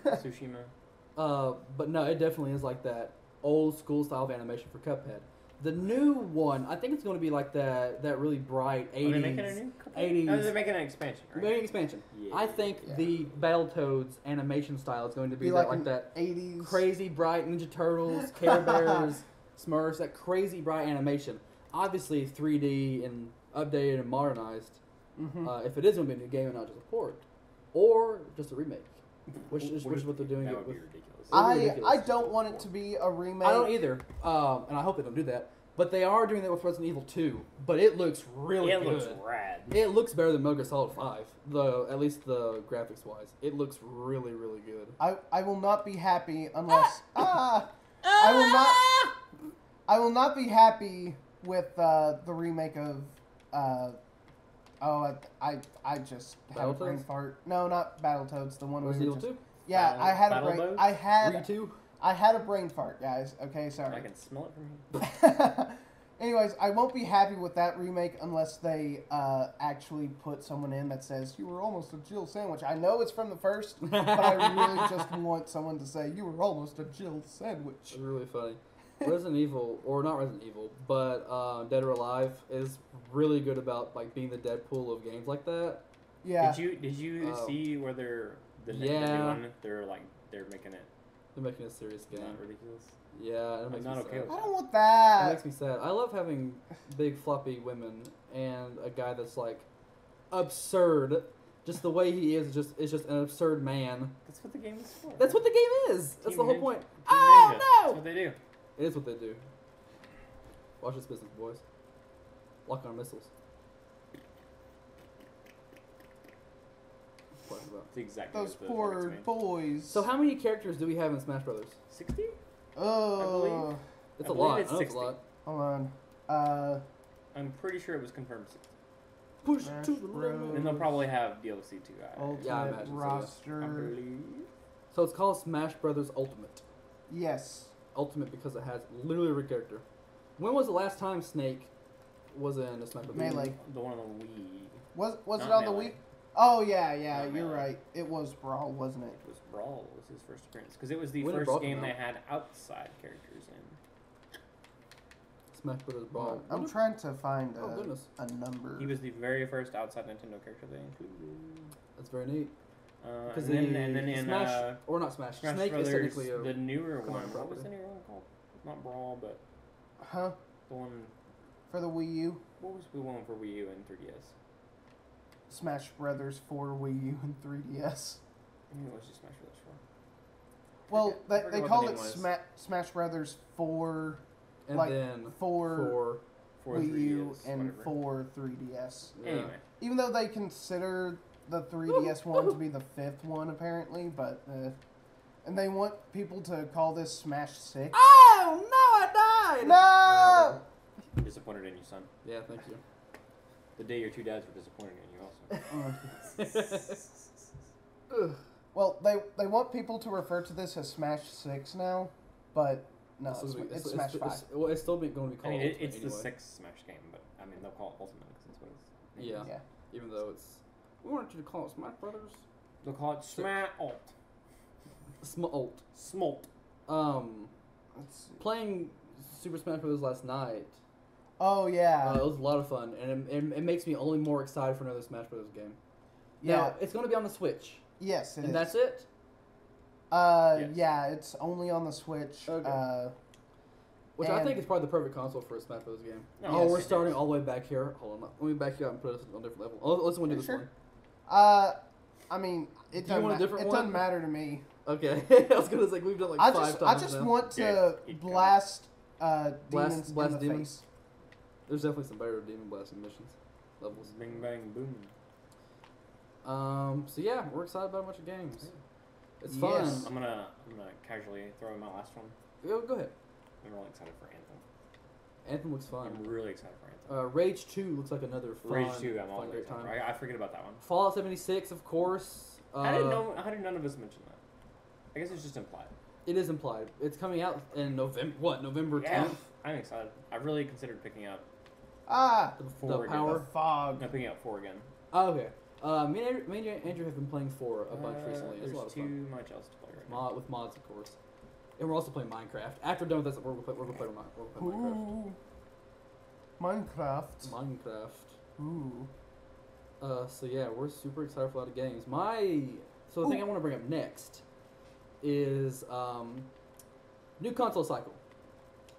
Tsushima. But no, it definitely is like that old school style of animation for Cuphead. The new one, I think it's going to be like that really bright 80s. Are they making a new Cuphead? 80s. No, they're making an expansion, right? Maybe an expansion. Yeah. I think Yeah. the Battletoads animation style is going to be like like an that 80s. crazy bright Ninja Turtles, Care Bears, Smurfs, that crazy bright animation. Obviously 3D and updated and modernized. Mm-hmm. If it is going to be a new game and not just a port, or just a remake, which is what they're doing. That would be with, ridiculous. I don't want it to be a remake. I don't either, and I hope they don't do that. But they are doing that with Resident Evil 2. But it looks really It good. looks rad. It looks better than Metal Gear Solid 5, at least the graphics wise. It looks really, really good. I will not be happy unless I will not be happy with the remake of I just had a brain Battletoads? fart. No, not Battletoads. The one we Resident were Evil just 2? yeah. I had a brain. Battletoads? I had a brain fart, guys. Okay, sorry. I can smell it from here. Anyways, I won't be happy with that remake unless they actually put someone in that says you were almost a Jill sandwich. I know it's from the first, but I really just want someone to say you were almost a Jill sandwich. It's really funny. Resident Evil, or not Resident Evil, but Dead or Alive is really good about like being the Deadpool of games like that. Yeah. Did you see where they're the new Yeah. one? They're making it They're making a serious game. not ridiculous. Yeah, it I'm makes not me okay sad. with I that. don't want It that. makes me sad. I love having big floppy women and a guy that's like absurd. Just the way he is, is just an absurd man. That's what the game is for. That's what the game is. That's Team the whole Ninja. point. Team Oh Ninja. no! That's what they do. It is what they do. Watch this business, boys. Lock on missiles. What about? It's exactly Those what the poor Hornets made. boys. So how many characters do we have in Smash Brothers? 60? Oh, It's I a believe lot. it's I know it's a 60. lot. hold on. I'm pretty sure it was confirmed 60. Push Smash to the Bros. limit. And they'll probably have DLC too. Ultimate Yeah, I imagine so, yeah. I roster. believe. So it's called Smash Brothers Ultimate. Yes. Ultimate because it has literally every character. When was the last time Snake was in a Smash Brothers? Melee. The one on the Wii. Was it Not on the Melee. Wii? Oh yeah, Not you're Melee. right. It was Brawl, wasn't it? It was Brawl was his first appearance because it was the When did first Brawl game come they out? had outside characters in. Smash Brothers Brawl. I'm trying to find Oh goodness, a number. He was the very first outside Nintendo character they included. that's very neat. And then in Smash or not Smash. Smash Snake Brothers, is technically a the newer common one. What was property. the newer one called? Not Brawl, but Huh? the one. For the Wii U, What was the one for Wii U and 3DS? Smash Brothers for Wii U and 3DS. I think it was just Smash Brothers 4. Well, forget they what called the it name was. Smash Brothers for and like, then for For Wii U 3DS, and whatever. for 3DS. yeah. Anyway, Even though they consider the 3DS one to be the fifth one, apparently, but and they want people to call this Smash 6. Oh no, I died. No! I'm disappointed in you, son. Yeah, thank you. The day your two dads were disappointed in you, also. Uh, well, they want people to refer to this as Smash 6 now, but no, it's Smash 5. Well, it's still going to be I called. mean, Ultimate it's the anyway. sixth Smash game, but I mean, they'll call it Ultimate because that's what it's. Yeah. Yeah. Even though it's, we wanted you to call it Smash Brothers. They'll call it Smash Alt. Smolt. Smolt. Let's see. Playing Super Smash Brothers last night. Oh, yeah. It was a lot of fun, and it makes me only more excited for another Smash Brothers game. Yeah. Now, it's going to be on the Switch, Yes, it is. and that's it. Yes. Yeah, it's only on the Switch. Okay. Which I And- think is probably the perfect console for a Smash Bros. Game. No, Oh, yes, we're it starting is. all the way back here. Hold on, let me back you up and put us on a different level. Oh, let's do this Sure. one. I mean, Do you doesn't want a different it one? doesn't matter to me. Okay, I was gonna say we've done like I five just times now. want to Yeah, keep going. blast demons blast in the demons? face. There's definitely some better demon blasting missions levels. Bing bang boom. So yeah, we're excited about a bunch of games. It's Yes. fun. I'm gonna casually throw in my last one. Go ahead. I'm really excited for Anthem. Anthem looks fun. I'm really excited for Anthem. Rage 2 looks like another fun, Rage 2, I'm fun always great excited time. for. I forget about that one. Fallout 76, of course. How did none of us mention that? I guess it's just implied. It is implied. It's coming out in November. What? November 10th. I'm excited. I've really considered picking up Ah, The Four again. power. the fog. no, picking up 4 again. Oh, okay. Me and Andrew have been playing 4 a bunch recently. It's There's a lot of too fun. much else to play right now. With mods, of course. And we're also playing Minecraft. After we're done with this, we're gonna play Minecraft. Ooh. Minecraft. Minecraft. Ooh. So yeah, we're super excited for a lot of games. So the thing I want to bring up next is new console cycle.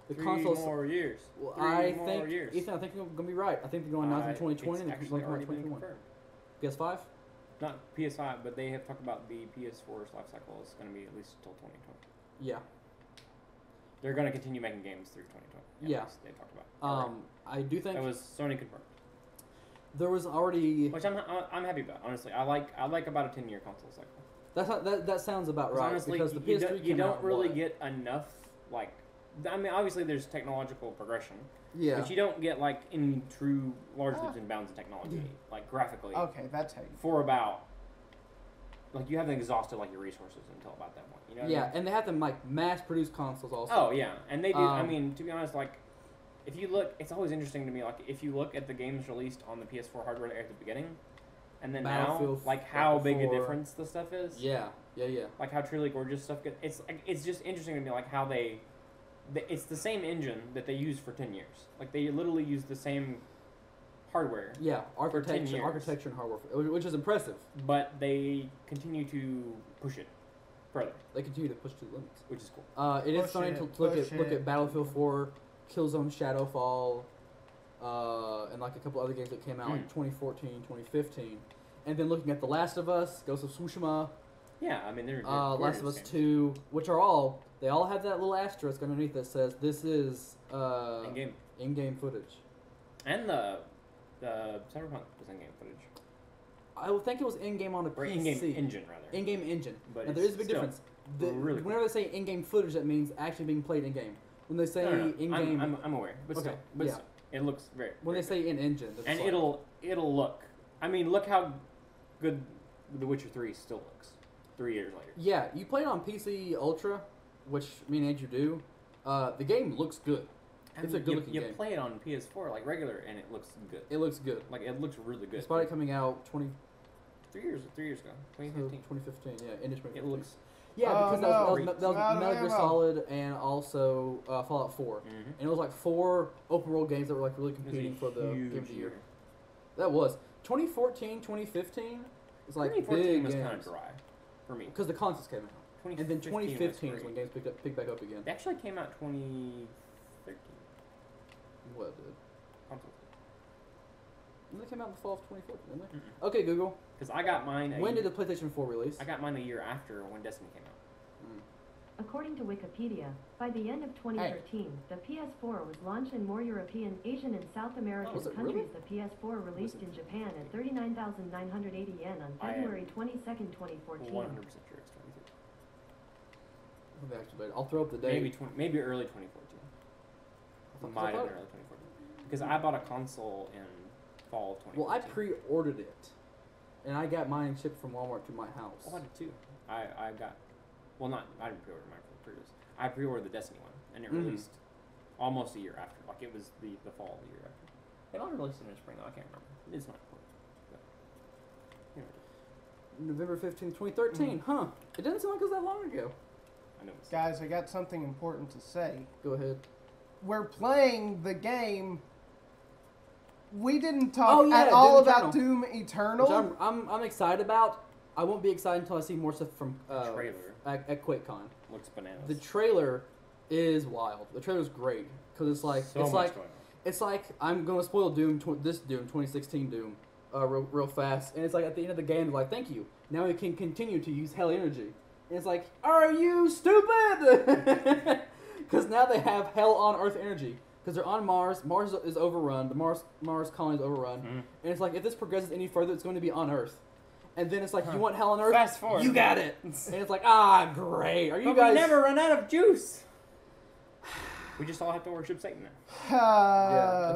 The 3 console. more years. Well, 3 I more think years. Ethan, I think you're gonna be right. I think they're going out in 2020 It's and actually going out already in been 2021. confirmed. PS5. Not PS5, but they have talked about the PS4's life cycle is going to be at least until 2020. Yeah. They're going to continue making games through 2020. At Yeah. least they talked about. I do think That was Sony confirmed, there was already. which I'm happy about. Honestly, I like about a 10-year console cycle. That sounds about 'Cause right honestly, because the you PS3 don't, came you don't out, really what? get enough like. I mean, obviously there's technological progression, Yeah. but you don't get like any true large leaps and bounds in technology, like graphically, Okay, that's how you. for about. Like you haven't exhausted like your resources until about that point. You know what I Yeah, mean? and they have to like mass produce consoles also. Oh yeah, and they do. I Um, mean, to be honest, like if you look, it's always interesting to me. Like if you look at the games released on the PS4 hardware at the beginning, and then now, Battlefield like how big a 4. difference the stuff is. Yeah. Like how truly gorgeous stuff gets. It's just interesting to me, like how it's the same engine that they used for 10 years. Like they literally use the same hardware, Yeah, 10 years. architecture and hardware, which is impressive. but they continue to push it further, They continue to push to the limits. which is cool. It is Push starting it, to look push at it. Battlefield 4, Killzone Shadowfall, and like a couple other games that came out in 2014, 2015, and then looking at The Last of Us, Ghost of Tsushima, Yeah, I mean they're Last of gorgeous Us games. 2, which they all have that little asterisk underneath that says this is In-game. in-game footage. And the Cyberpunk was in-game footage. I would think it was in-game on a Or PC. in-game engine, rather. In-game engine. But Now, there it's is a big still difference. really Whenever they say in-game footage, that means actually being played in-game. When they say No. in-game, I'm aware, but Okay, still, but yeah. still, it looks very. when very they say good. in-engine, they're and just like- it'll look. I mean, look how good The Witcher 3 still looks 3 years later. Yeah, you play it on PC Ultra, which me and Andrew do. The game looks good. It's a And good-looking you game. play it on PS4 like regular, and it looks good. It looks good. Like it looks really good. Despite it coming out 3 years ago, 2015. 2015, yeah, end of 2015. It looks. Yeah, Oh, because no. that was Out of Metal Gear ammo. Solid and also Fallout 4. Mhm. And it was like 4 open world games that were like really It was a competing for the Game of the Year. year. That was 2014, 2015. It's like 2014 big was kind games of dry for me. because the consoles came out, and then 2015 was is when great. games picked back up again. They actually came out 2013. What did? Consoles. They came out in the fall of 2014, didn't they? Mm-mm. Okay, Google. Because I got mine. When did the PlayStation 4 release? I got mine a year after when Destiny came out. According to Wikipedia, by the end of 2013, the PS4 was launched in more European, Asian, and South American was it countries. really? The PS4 released in Japan at 39,980 yen on I am February 22nd, 2014. 100% sure it's 2013. I think they actually did. I'll throw up the date. Maybe early 2014. Might have been early 2014. Because I bought a console in fall of 2014. Well, I pre-ordered it, and I got mine shipped from Walmart to my house. Oh, I did too. I got. Well, I didn't pre-order mine for previous. I pre-ordered the Destiny one, and it Mhm. released almost a year after. Like it was the fall of the year after. It might have released in the spring though. I can't remember. It's not important. But, you know, November 15th, 2013. Huh. It doesn't seem like it was that long ago. I know it's. Guys, I got something important to say. Go ahead. We're playing the game. We didn't talk Oh, yeah, at all Doom about Doom Eternal. Which I'm excited about. I won't be excited until I see more stuff from Trailer at QuakeCon. looks bananas. The trailer is wild. The trailer's great because it's like So it's much like going on. it's like I'm gonna spoil this Doom 2016 Doom, real fast, and it's like at the end of the game, they're like, thank you. Now we can continue to use hell energy. And it's like, are you stupid? Because now they have hell on Earth energy. Because they're on Mars. Mars is overrun. The Mars colony is overrun. Mhm. And it's like, if this progresses any further, it's going to be on Earth. And then it's like, you want hell on Earth? Fast forward. You got it. And it's like, ah, great. Are you But guys? we never run out of juice. We just all have to worship Satan now.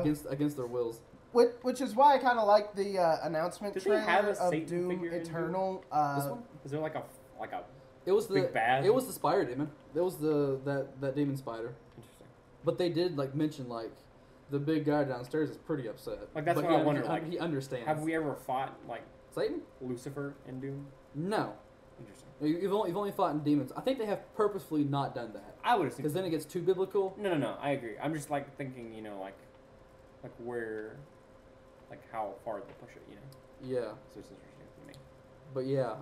Yeah, against their wills. Which is why I kind of like the announcement Does he trailer have a of Satan Doom figure in Eternal. This one? Is there like a It was big bad? It was the spider demon. It was that demon spider. interesting? But they did like mention like the big guy downstairs is pretty upset. Like, that's But what I wonder, like, he understands. Have we ever fought like Satan? Lucifer in Doom? No. Interesting. You've only fought in demons. I think they have purposefully not done that I would assume. because then it gets too biblical. No. I agree. I'm just like thinking, like where, like how far they push it. Yeah, So it's interesting to me. but yeah,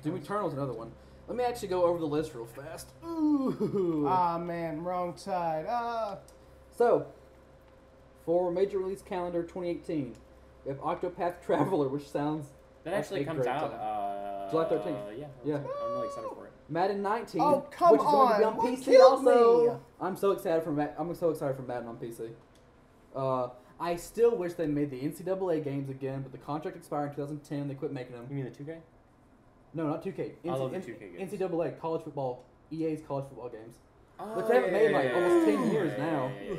Doom Eternal's another one. Let me actually go over the list real fast. Ooh. Ah man, wrong side. So, for major release calendar 2018, we have Octopath Traveler, which sounds That like actually a comes great out. time. July 13th. Yeah. Yeah. I'm really excited for it. Madden 19, Oh, come which is going to be on, on what PC killed also. me? I'm so excited for Madden on PC. I still wish they made the NCAA games again, but the contract expired in 2010. They quit making them. You mean the 2K? No, not 2K. I love the 2K games. NCAA college football, EA's college football games. Oh, Which they haven't made in, like, almost 10 years yeah, now. Yeah.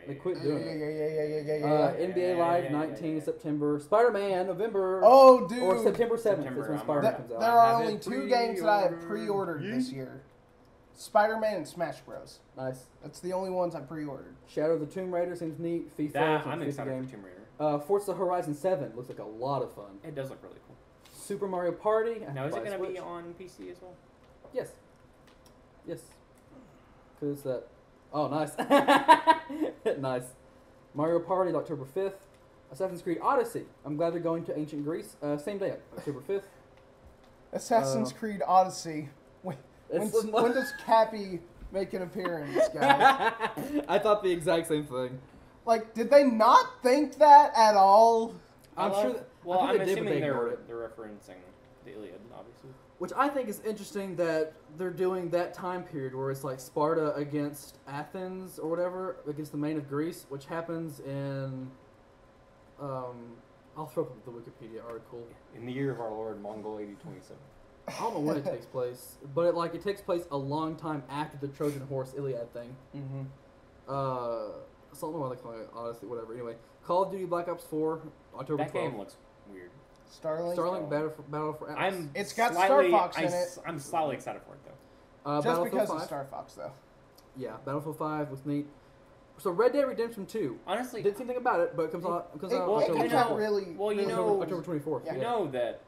They quit Yeah, doing yeah, it. yeah. NBA Live 19 September. Spider-Man November. Oh, dude. Or September 7th. September, That's when I'm Spider-Man already- comes There out. are have only it two games that I have pre-ordered. pre-ordered this year: Spider-Man and Smash Bros. Nice. That's the only ones I pre-ordered. Shadow of the Tomb Raider seems neat. FIFA. That, seems I'm a excited game. for Tomb Raider. Forza Horizon 7 looks like a lot of fun. It does look really cool. Super Mario Party. I Now, is have it to buy going a to be Switch. on PC as well? Yes. Yes. Cause that. Oh, nice. Nice. Mario Party, October 5th. Assassin's Creed Odyssey. I'm glad they're going to ancient Greece. Same day, October 5th. Assassin's Creed Odyssey. When does Cappy make an appearance, guys? I thought the exact same thing. Like, did they not think that at all? I'm sure. Well, I I'm think they did, but assuming they ignored it. they're referencing the Iliad, obviously. Which I think is interesting that they're doing that time period where it's like Sparta against Athens or whatever, against the main of Greece, which happens in. I'll throw up the Wikipedia article. In the year of our Lord, Mongol 8027. I don't know when it takes place, but it takes place a long time after the Trojan horse Iliad thing. Mm-hmm. So I don't know why they call it Odyssey, whatever. Anyway, Call of Duty Black Ops 4, October 12th. That game looks weird. Starlink. Battle for Atlas. It's got slightly- Star Fox in it. I'm slightly excited for it, though. Just Battlefield because 5. of Star Fox, though. Yeah, Battlefield 5 was neat. So Red Dead Redemption 2. Honestly, Didn't see anything about it, but it comes out. It comes out well, it October comes you know- out 24th. really. well, you really know- October 24th. Yeah. you know that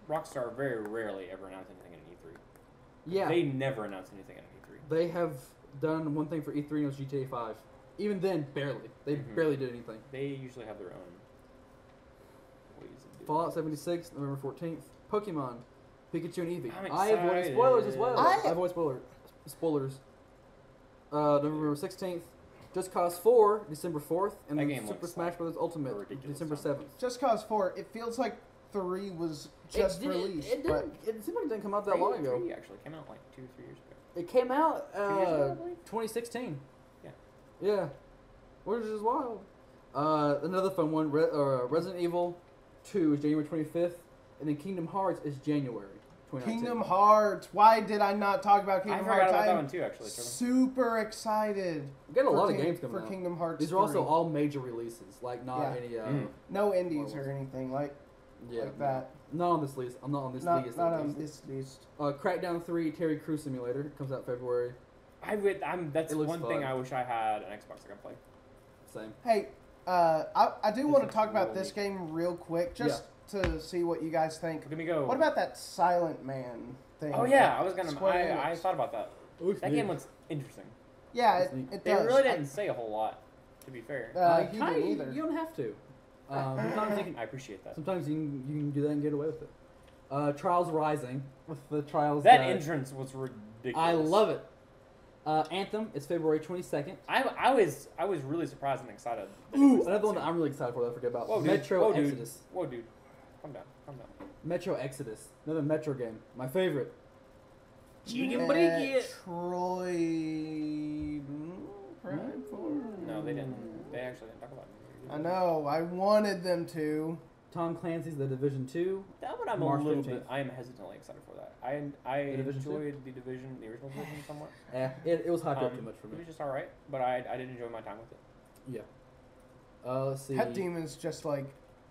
Rockstar very rarely ever announce anything at an E3. Yeah, They never announce anything at an E3. they have done one thing for E3 and it was GTA 5. Even then, barely. They Mhm. barely did anything. They usually have their own ways of doing Fallout 76, November 14th. Pokemon, Pikachu and Eevee. I'm I avoid spoilers as well. I- I avoid spoilers. November 16th. Just Cause 4, December 4th. And That then game Super looks Smash like Bros. Ultimate, a ridiculous December time. 7th. Just Cause 4, it feels like 3 was just released. It but didn't. It seemed like it didn't come out that long ago. Three actually came out like 2 or 3 years ago. It came out 2 years ago, I believe. 2016. Yeah. Yeah. Which is wild. Another fun one, Resident Evil 2 is January 25th, and then Kingdom Hearts is January 2019. Kingdom Hearts. Why did I not talk about I Kingdom forgot Hearts? about that I'm one too, actually. Trevor. super excited. We got a for lot of King- games coming for out. Kingdom Hearts. These are also 3. all major releases, like not Yeah. any. no indies Marvels. or anything like Yeah, that. not on this list. I'm not on this Not, list. not on this list. Crackdown 3 Terry Crews Simulator comes out February. That's It looks one thing fun. I wish I had an Xbox I could play. Same. Hey, I do This want to looks talk about really this game real quick, just to see what you guys think. Look at me go. What about that Silent Man thing? Oh yeah, I was gonna. Square I Enix. thought about that. That game looks interesting. Yeah, It's neat. it They does. really didn't say a whole lot, to be fair. He Kinda, didn't either. You don't have to. Sometimes you can. I appreciate that. Sometimes you can do that and get away with it. Trials Rising with the Trials. That guy. entrance was ridiculous. ridiculous. I love it. Anthem is February 22nd. I was really surprised and excited. that it Ooh, was another one that that I'm really excited for that I forget about. Whoa, dude. Metro Whoa, dude. Exodus. soon. Whoa, dude. Calm down. Calm down. Metro Exodus. Another Metro game. My favorite. Metroid Prime 4? No, they didn't. They actually didn't talk about it. I know. I wanted them to. Tom Clancy's The Division 2. That one I'm March a little 15th. bit. I am hesitantly excited for that. I The Division 2? enjoyed the Division, the original Division somewhat. It was hyped up too much for It me. was just alright, but I did enjoy my time with it. Yeah. Let's see. Pet Demon's just like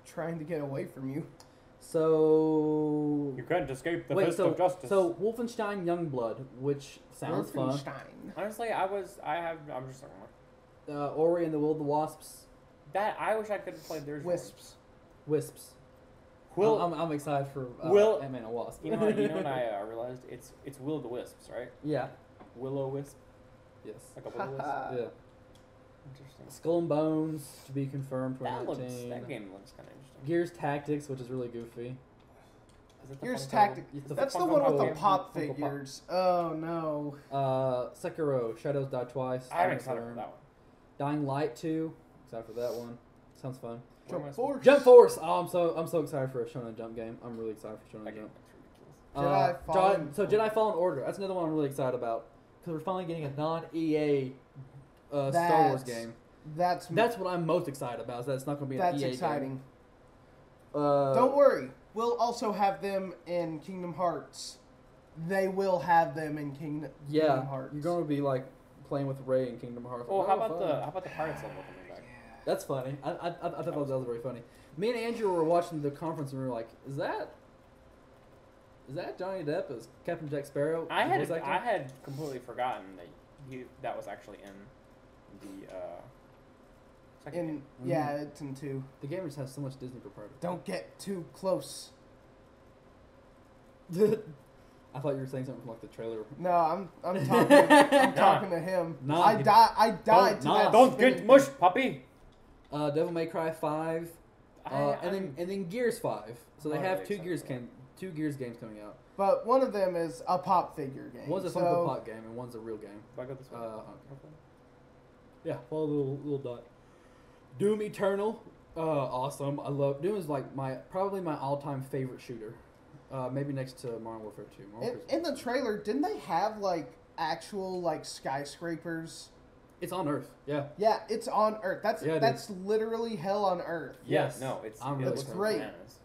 trying to get away from you. So. You can't escape the Wait, fist so, of justice. so Wolfenstein Youngblood, which sounds fun. Wolfenstein. Honestly, I'm just like, Ori and the Will of the Wasps. that. I wish I could have played theirs. more. Wisps. Will I'm excited for Will- Ant-Man and Wasp. you know what I realized? It's Will of the Wisps, right? Yeah. Willow Wisp, Yes. like a will wisp. Yeah. Interesting. Skull and Bones to be confirmed That 2019. game looks kind of interesting. Gears Tactics, which is really goofy. Is it the Here's Funko- Tactic. It's the That's the Funko one with Pop the game? pop Funko Pop. figures. Oh no. Sekiro, Shadows Die Twice. I'm excited for confirmed. that one. Dying Light 2. Excited for that one. Sounds fun. Where am I Jump supposed- Force. Jump Force. Oh, I'm so excited for a Shonen Jump game. I'm really excited for Shonen That game Jump. looks ridiculous. Jedi Fallen Jedi Fallen Order. That's another one I'm really excited about because we're finally getting a non-EA Star Wars game. That's That's what I'm most excited about. Is that it's not going to be an that's EA exciting. game. Don't worry. We'll also have them in Kingdom Hearts. They will have them in Kingdom Yeah, Hearts. you're going to be like playing with Rey in Kingdom Hearts. Oh, Like, how about fun. the Pirates level coming back? That's funny. I thought that was very funny. Me and Andrew were watching the conference and we were like, "Is that Johnny Depp as Captain Jack Sparrow?" I voice actor?" had completely forgotten that was actually in the second In game. yeah, it's in 2. The game just has so much Disney propriety. Don't get too close. I thought you were saying something from like the trailer. No, I'm talking to him. Nah. I died to Nah. that. Don't spinning get mushed, thing. puppy. Devil May Cry 5, and then Gears 5. So they I'm have really two excited Gears games coming out. But one of them is a pop figure game. One's a so, Funko Pop game and one's a real game. Do I go this way? Yeah, follow the little dot. Doom Eternal, awesome. I love Doom is like probably my all-time favorite shooter. Maybe next to Modern Warfare 2. In the trailer, didn't they have like actual like skyscrapers? It's on Earth. Yeah. Yeah, it's on Earth. Yeah, it That's literally hell on Earth. Yes. No, it's I'm it really looks excited. Great. bananas.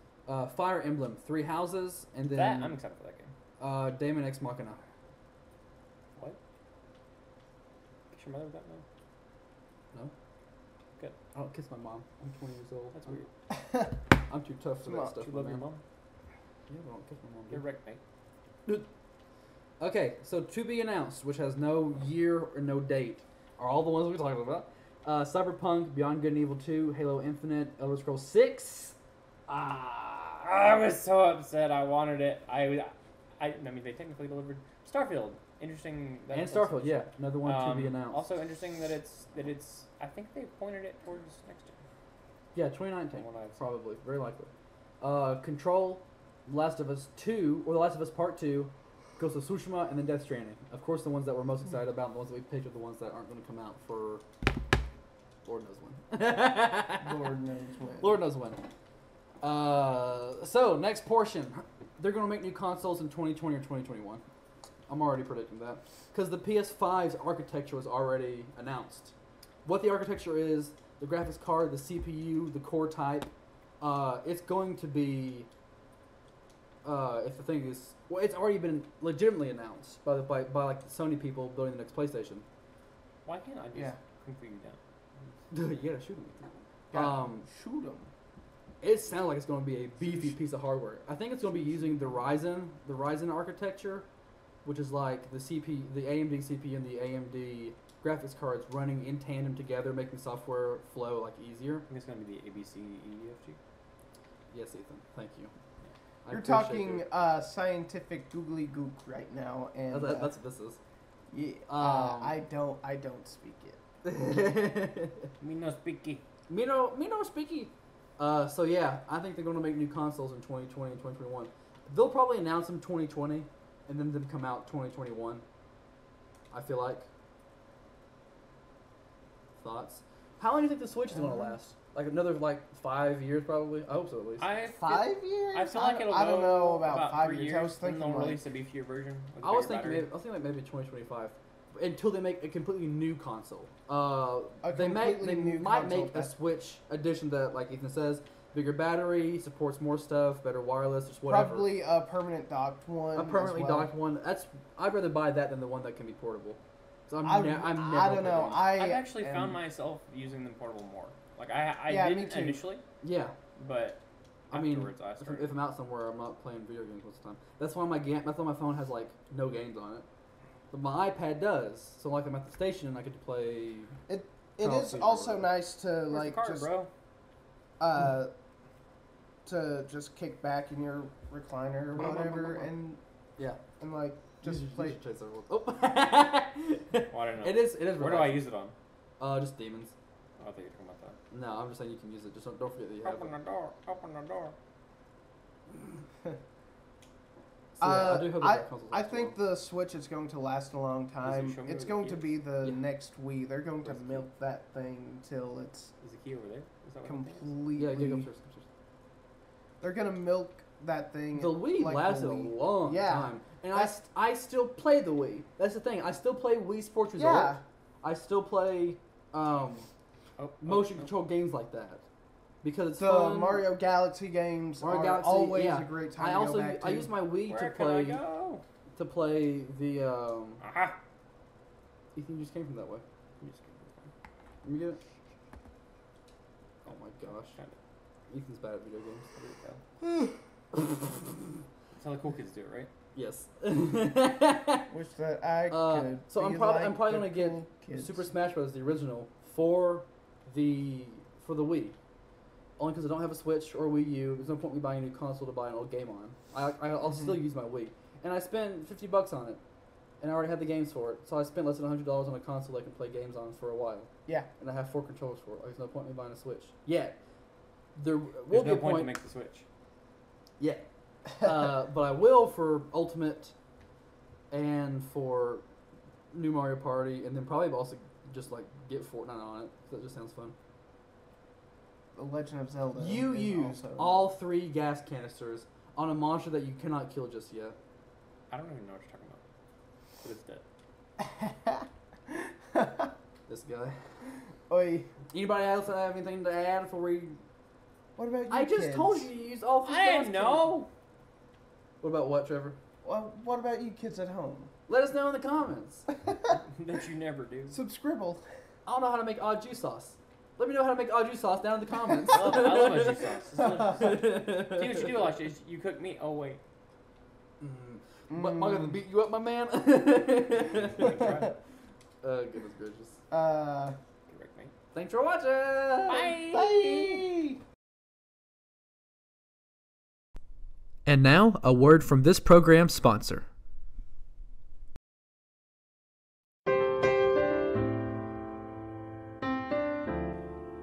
Fire Emblem, 3 Houses, and then That I'm excited for that game. Daemon X Machina. What? Kiss your mother with that? No. No. Good. I don't kiss my mom. I'm 20 years old. That's weird. I'm too tough for Come that on, stuff. You love man. your mom? Yeah, but I don't kiss my mom. You're dude. wrecked, mate. Okay, so to be announced, which has no year or no date, are all the ones we're talking about. Cyberpunk, Beyond Good and Evil 2, Halo Infinite, Elder Scrolls 6. I was so upset. I wanted it. I mean, they technically delivered Starfield. Interesting. And that's Starfield, yeah, another one to be Um, announced. Also interesting that it's. I think they pointed it towards next year. Yeah, 2019, From what I've seen. probably, very likely. Control, The Last of Us 2, or The Last of Us Part 2, Ghost of Tsushima, and then Death Stranding. Of course, the ones that we're most excited about, and the ones that we picked are the ones that aren't going to come out for Lord knows when. Lord knows when. Lord knows when. So, next portion. They're going to make new consoles in 2020 or 2021. I'm already predicting that. Because the PS5's architecture was already announced. What the architecture is, the graphics card, the CPU, the core type, it's going to be, if the thing is, well, it's already been legitimately announced by like the Sony people building the next PlayStation. Why can't I just Yeah. kung fu you down? You gotta shoot them. Yeah, shoot him. It sounds like it's going to be a beefy piece of hardware. I think it's going to be using the Ryzen architecture, which is like the AMD CPU and the AMD graphics cards running in tandem together, making software flow like easier. I think it's gonna be the ABCEFG. Yes, Ethan. Thank you. I You're appreciate talking it. scientific googly gook right now, and That's what this is. yeah, I don't speak it. Me no speaky. Me no speaky. So yeah, I think they're going to make new consoles in 2020 and 2021. They'll probably announce them 2020, and then them come out 2021. I feel like. Thoughts? How long do you think the Switch is going to last? Like another 5 years probably? I hope so at least. 5 years? I feel like it'll I don't go know about 5 3 years. I was thinking they'll like, release a beefier version. With I was bigger thinking battery. maybe 2025 until they make a completely new console. A They completely new might console make a that- Switch edition that, like Ethan says, bigger battery, supports more stuff, better wireless, just whatever. probably a permanent docked one. A permanently as well. docked one. I'd rather buy that than the one that can be portable. So I'm I never. don't know. I've actually am- found myself using them portable more. Like I Yeah, me didn't too. initially, Yeah. but I mean, afterwards I started. if I'm out somewhere, I'm not playing video games most of the time. That's why that's why my phone has no games on it. But my iPad does. So I'm at the station and I get to play. It Call of is Duty or also whatever. nice to Where's like the card, just bro? to just kick back in your recliner or whatever Yeah. and like just You play. should chase everyone. Oh. Well, I don't know. It is. Where do I use it on? Just demons. Oh, I think you're talking about that. No, I'm just saying you can use it. Just don't forget that you have Open it. the door. Open the door. So, yeah, I do hope that console's I last think long. the Switch is going to last a long time. show me It's where going the to key be the Yeah. next Wii. They're going to Where's the key? milk that thing until it's Is the key over there? Is that what it is? completely. Yeah, go upstairs. They're gonna milk that thing. The Wii like lasted the a Wii. long Yeah. time, and That's- I still play the Wii. That's the thing. I still play Wii Sports Resort. Yeah. I still play motion oh. control games like that because it's The fun. Mario Galaxy games Mario are Galaxy, always yeah. a great time I to also go back to. I use my Wii Where to can I play go? the Aha! Ethan, you just came from that way. You just kidding. Let me get it. Oh my gosh, Ethan's bad at video games. There you go. That's how the cool kids do it, right? Yes. Wish that I could. So be I'm like probably the gonna get cool kids. Super Smash Bros. The original for the Wii. Only because I don't have a Switch or Wii U. There's no point in me buying a new console to buy an old game on. I'll still use my Wii, and I spent $50 on it, and I already had the games for it. So I spent less than $100 on a console I can play games on for a while. Yeah. And I have 4 controllers for it. There's no point in me buying a Switch yet. There will There's be no a point to point make the switch. yet, but I will for Ultimate and for New Mario Party, and then probably also just get Fortnite on it. 'Cause that just sounds fun. The Legend of Zelda. You is used also- all 3 gas canisters on a monster that you cannot kill just yet. I don't even know what you're talking about. But it's dead. This guy. Oi. Anybody else have anything to add before we? What about you? I just kids? told you used all 3 I gas didn't canisters. know! What about what, Trevor? Well, what about you kids at home? Let us know in the comments. That you never do. Subscribble. I don't know how to make au jus sauce. Let me know how to make au jus sauce down in the comments. I love au jus sauce. It's delicious. See what you do, Elijah, is you cook meat. Oh, wait. Am I gonna beat you up, my man? Try. Goodness gracious. Correct me. Thanks for watching. Bye! Bye. And now, a word from this program's sponsor.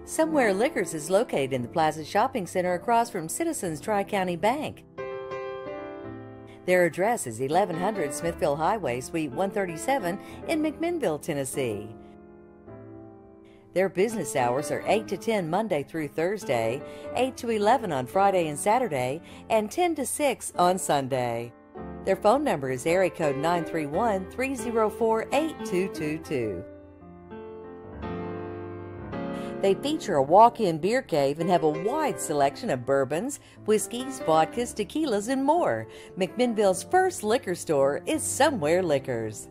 Somewhere Liquors is located in the Plaza Shopping Center across from Citizens Tri-County Bank. Their address is 1100 Smithville Highway, Suite 137 in McMinnville, Tennessee. Their business hours are 8 to 10 Monday through Thursday, 8 to 11 on Friday and Saturday, and 10 to 6 on Sunday. Their phone number is area code 931-304-8222. They feature a walk-in beer cave and have a wide selection of bourbons, whiskeys, vodkas, tequilas, and more. McMinnville's first liquor store is Somewhere Liquors.